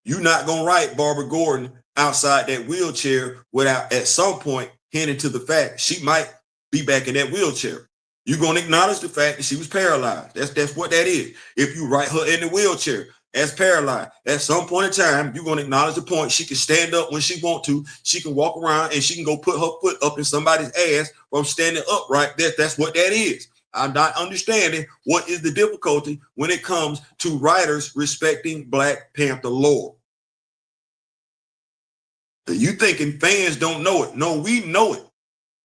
You're not going to write Barbara Gordon outside that wheelchair without at some point hinting to the fact she might be back in that wheelchair. You're going to acknowledge the fact that she was paralyzed. That's what that is. If you write her in the wheelchair as paralyzed, at some point in time, you're going to acknowledge the point she can stand up when she wants to. She can walk around and she can go put her foot up in somebody's ass from standing upright. That's what that is. I'm not understanding what is the difficulty when it comes to writers respecting Black Panther lore. You thinking fans don't know it. No, we know it.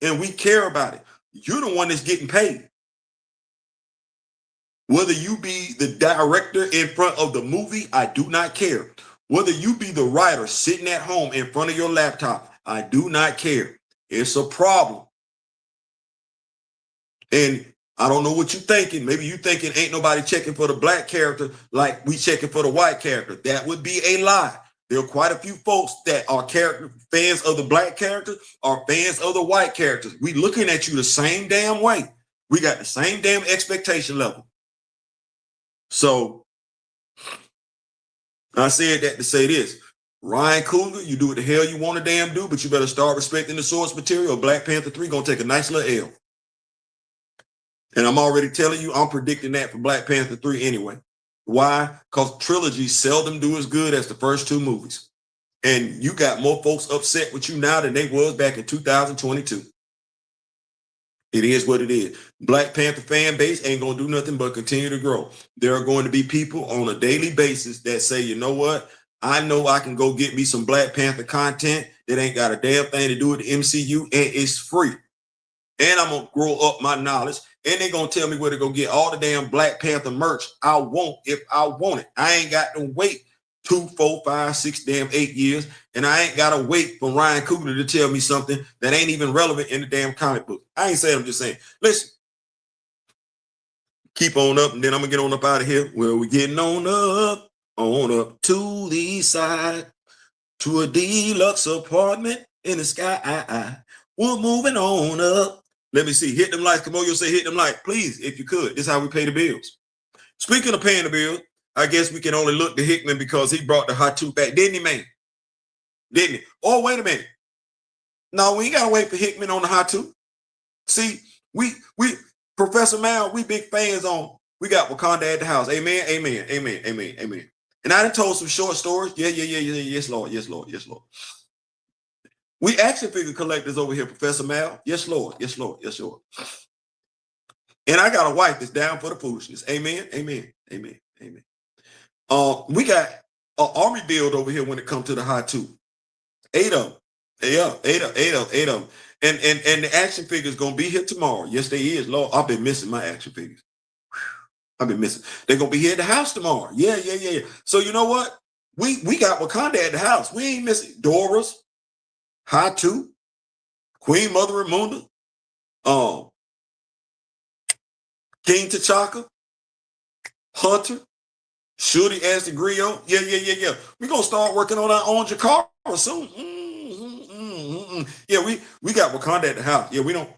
And we care about it. You're the one that's getting paid. Whether you be the director in front of the movie, I do not care. Whether you be the writer sitting at home in front of your laptop, I do not care. It's a problem. And I don't know what you're thinking. Maybe you thinking ain't nobody checking for the Black character like we checking for the white character. That would be a lie. There are quite a few folks that are fans of the Black character, are fans of the white characters. We looking at you the same damn way. We got the same damn expectation level. So I said that to say this. Ryan Coogler, you do what the hell you want to damn do, but you better start respecting the source material. Black Panther 3 gonna take a nice little L. And I'm already telling you, I'm predicting that for Black Panther 3 anyway. Why? Because trilogies seldom do as good as the first two movies. And you got more folks upset with you now than they was back in 2022. It is what it is. Black Panther fan base ain't going to do nothing but continue to grow. There are going to be people on a daily basis that say, you know what? I know I can go get me some Black Panther content that ain't got a damn thing to do with the MCU, and it's free. And I'm going to grow up my knowledge. And they're going to tell me where to go get all the damn Black Panther merch I want if I want it. I ain't got to wait 2, 4, 5, 6, damn 8 years. And I ain't got to wait for Ryan Coogler to tell me something that ain't even relevant in the damn comic book. I ain't saying, I'm just saying. Listen, keep on up, and then I'm gonna get on up out of here. Well, we're getting on up to the east side, to a deluxe apartment in the sky. We're moving on up. Let me see. Hit them lights. Come on, you'll say hit them lights, please, if you could. This is how we pay the bills. Speaking of paying the bills, I guess we can only look to Hickman because he brought the Hatut back, didn't he, man? Didn't he? Oh, wait a minute. No, we ain't gotta wait for Hickman on the Hatut. See, we Professor Mal, we big fans on. We got Wakanda at the house. Amen, amen, amen, amen, amen. And I done told some short stories. Yeah. Yes, Lord. Yes, Lord. Yes, Lord. We action figure collectors over here, Professor Mal. Yes, Lord. Yes, Lord. Yes, Lord. And I got a wife that's down for the foolishness. Amen. Amen. Amen. Amen. We got an army build over here when it comes to the Hatut. 8 of them. Yeah, 8 of them. And the action figures gonna be here tomorrow. Yes, they is. Lord, I've been missing my action figures. I've been missing. They're gonna be here at the house tomorrow. Yeah. So you know what? We got Wakanda at the house. We ain't missing Dora's, Hatut, Queen Mother Ramunda, King T'Chaka, Hunter, Shooty as the Griot. Yeah. We're gonna start working on our own Jakara soon. Yeah, we got Wakanda at the house. Yeah, we don't.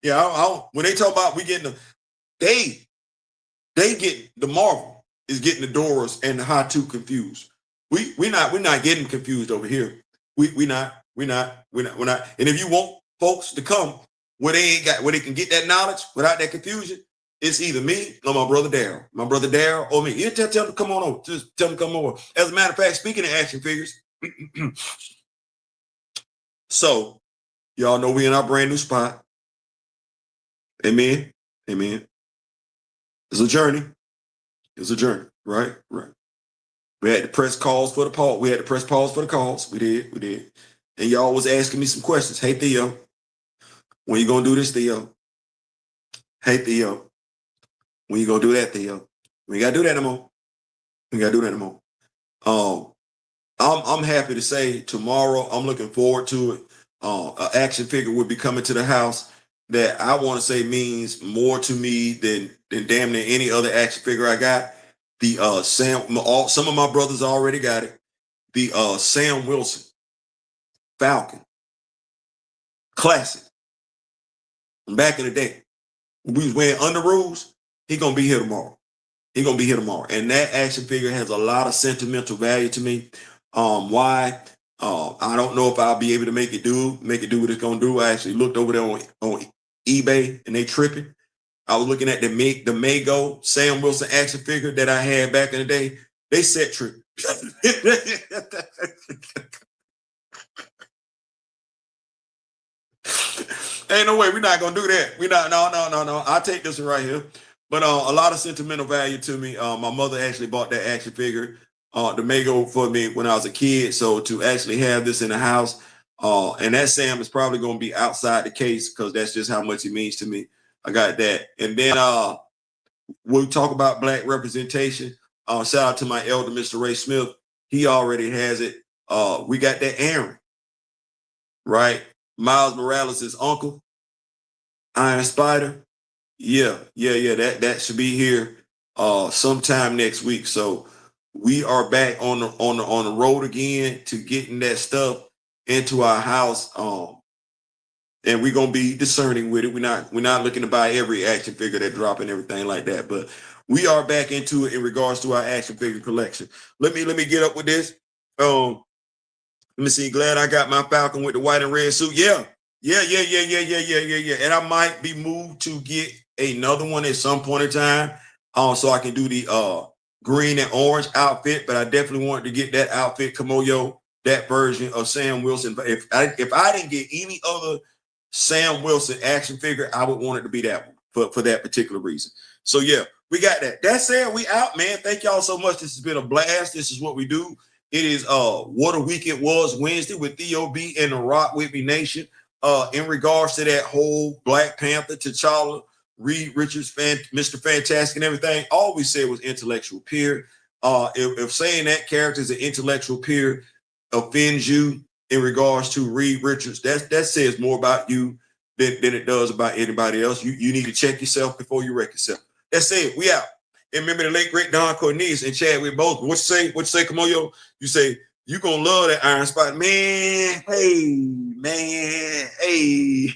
Yeah, when they talk about we getting they get the Marvel is getting the Doras and the Hatut confused. We're not getting confused over here. We're not. And if you want folks to come where they can get that knowledge without that confusion, it's either me or my brother Daryl or me. You tell them to come on over. Just tell them to come over. As a matter of fact, speaking of action figures, so y'all know we in our brand new spot. Amen. It's a journey. Right. We had to press pause for the calls. We did. And y'all was asking me some questions. Hey, Theo, when you gonna do this, Theo? Hey, Theo, when you gonna do that, Theo? We gotta do that no more. I'm happy to say tomorrow, I'm looking forward to it. An action figure will be coming to the house that I want to say means more to me than damn near any other action figure I got. The some of my brothers already got it. The Sam Wilson Falcon classic from back in the day. When we was wearing under rules, he gonna be here tomorrow. And that action figure has a lot of sentimental value to me. Why? I don't know if I'll be able to make it do what it's gonna do. I actually looked over there on eBay and they tripping. I was looking at the Mago Sam Wilson action figure that I had back in the day. They set tripping. Ain't no way, we're not gonna do that. No. I'll take this one right here. But a lot of sentimental value to me. My mother actually bought that action figure, the Mago, for me when I was a kid. So to actually have this in the house, and that Sam is probably gonna be outside the case because that's just how much it means to me. I got that. And then we'll talk about black representation. Shout out to my elder, Mr. Ray Smith. He already has it. We got that Aaron, right? Miles Morales' uncle, Iron Spider. Yeah. That should be here sometime next week. So we are back on the road again to getting that stuff into our house. And we're gonna be discerning with it. We're not looking to buy every action figure that drop and everything like that, but we are back into it in regards to our action figure collection. Let me get up with this. Let me see. Glad I got my Falcon with the white and red suit. Yeah. And I might be moved to get another one at some point in time, so I can do the green and orange outfit. But I definitely wanted to get that outfit, Kamoyo, that version of Sam Wilson. But if I didn't get any other Sam Wilson action figure, I would want it to be that one for that particular reason. So yeah, we got that. That said, we out, man. Thank y'all so much. This has been a blast. This is what we do. It is What a Week It Was Wednesday with Theo B and the Rock With Me Nation. In regards to that whole Black Panther, T'Challa, Reed Richards, Mr. Fantastic and everything, all we said was intellectual peer. If saying that character is an intellectual peer offends you in regards to Reed Richards, that says more about you than it does about anybody else. You need to check yourself before you wreck yourself. That's it. We out. And remember the late great Don Cornelius and Chadwick Boseman. What you say? What you say, Kamoyo? You say you gonna love that Iron Spot, man. Hey, man. Hey.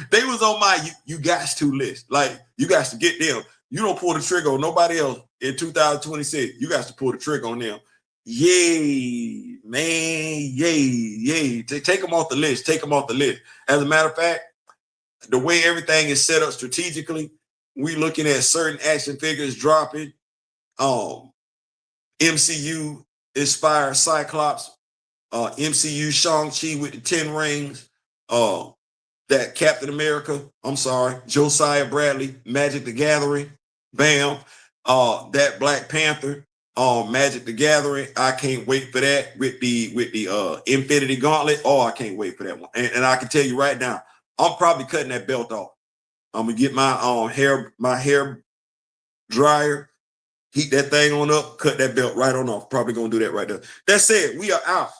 They was on my you guys to list. Like, you guys to get them. You don't pull the trigger on nobody else in 2026. You guys to pull the trigger on them. Yay, man. Yay. Take them off the list. Take them off the list. As a matter of fact, the way everything is set up strategically, we looking at certain action figures dropping. MCU inspired Cyclops, MCU Shang-Chi with the 10 rings, that Captain America, Josiah Bradley, Magic the Gathering, bam, that Black Panther, Magic the Gathering. I can't wait for that with the Infinity Gauntlet. Oh, I can't wait for that one. And I can tell you right now, I'm probably cutting that belt off. I'm gonna get my hair dryer, heat that thing on up, cut that belt right on off. Probably gonna do that right there. That's it. We are out.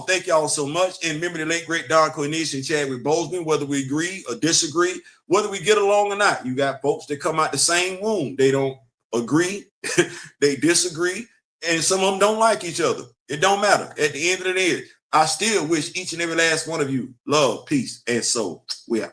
Thank y'all so much. And remember the late great Don Cornelius and Chadwick Boseman, whether we agree or disagree, whether we get along or not. You got folks that come out the same womb. They don't agree, they disagree, and some of them don't like each other. It don't matter. At the end of the day, I still wish each and every last one of you love, peace, and soul. We out.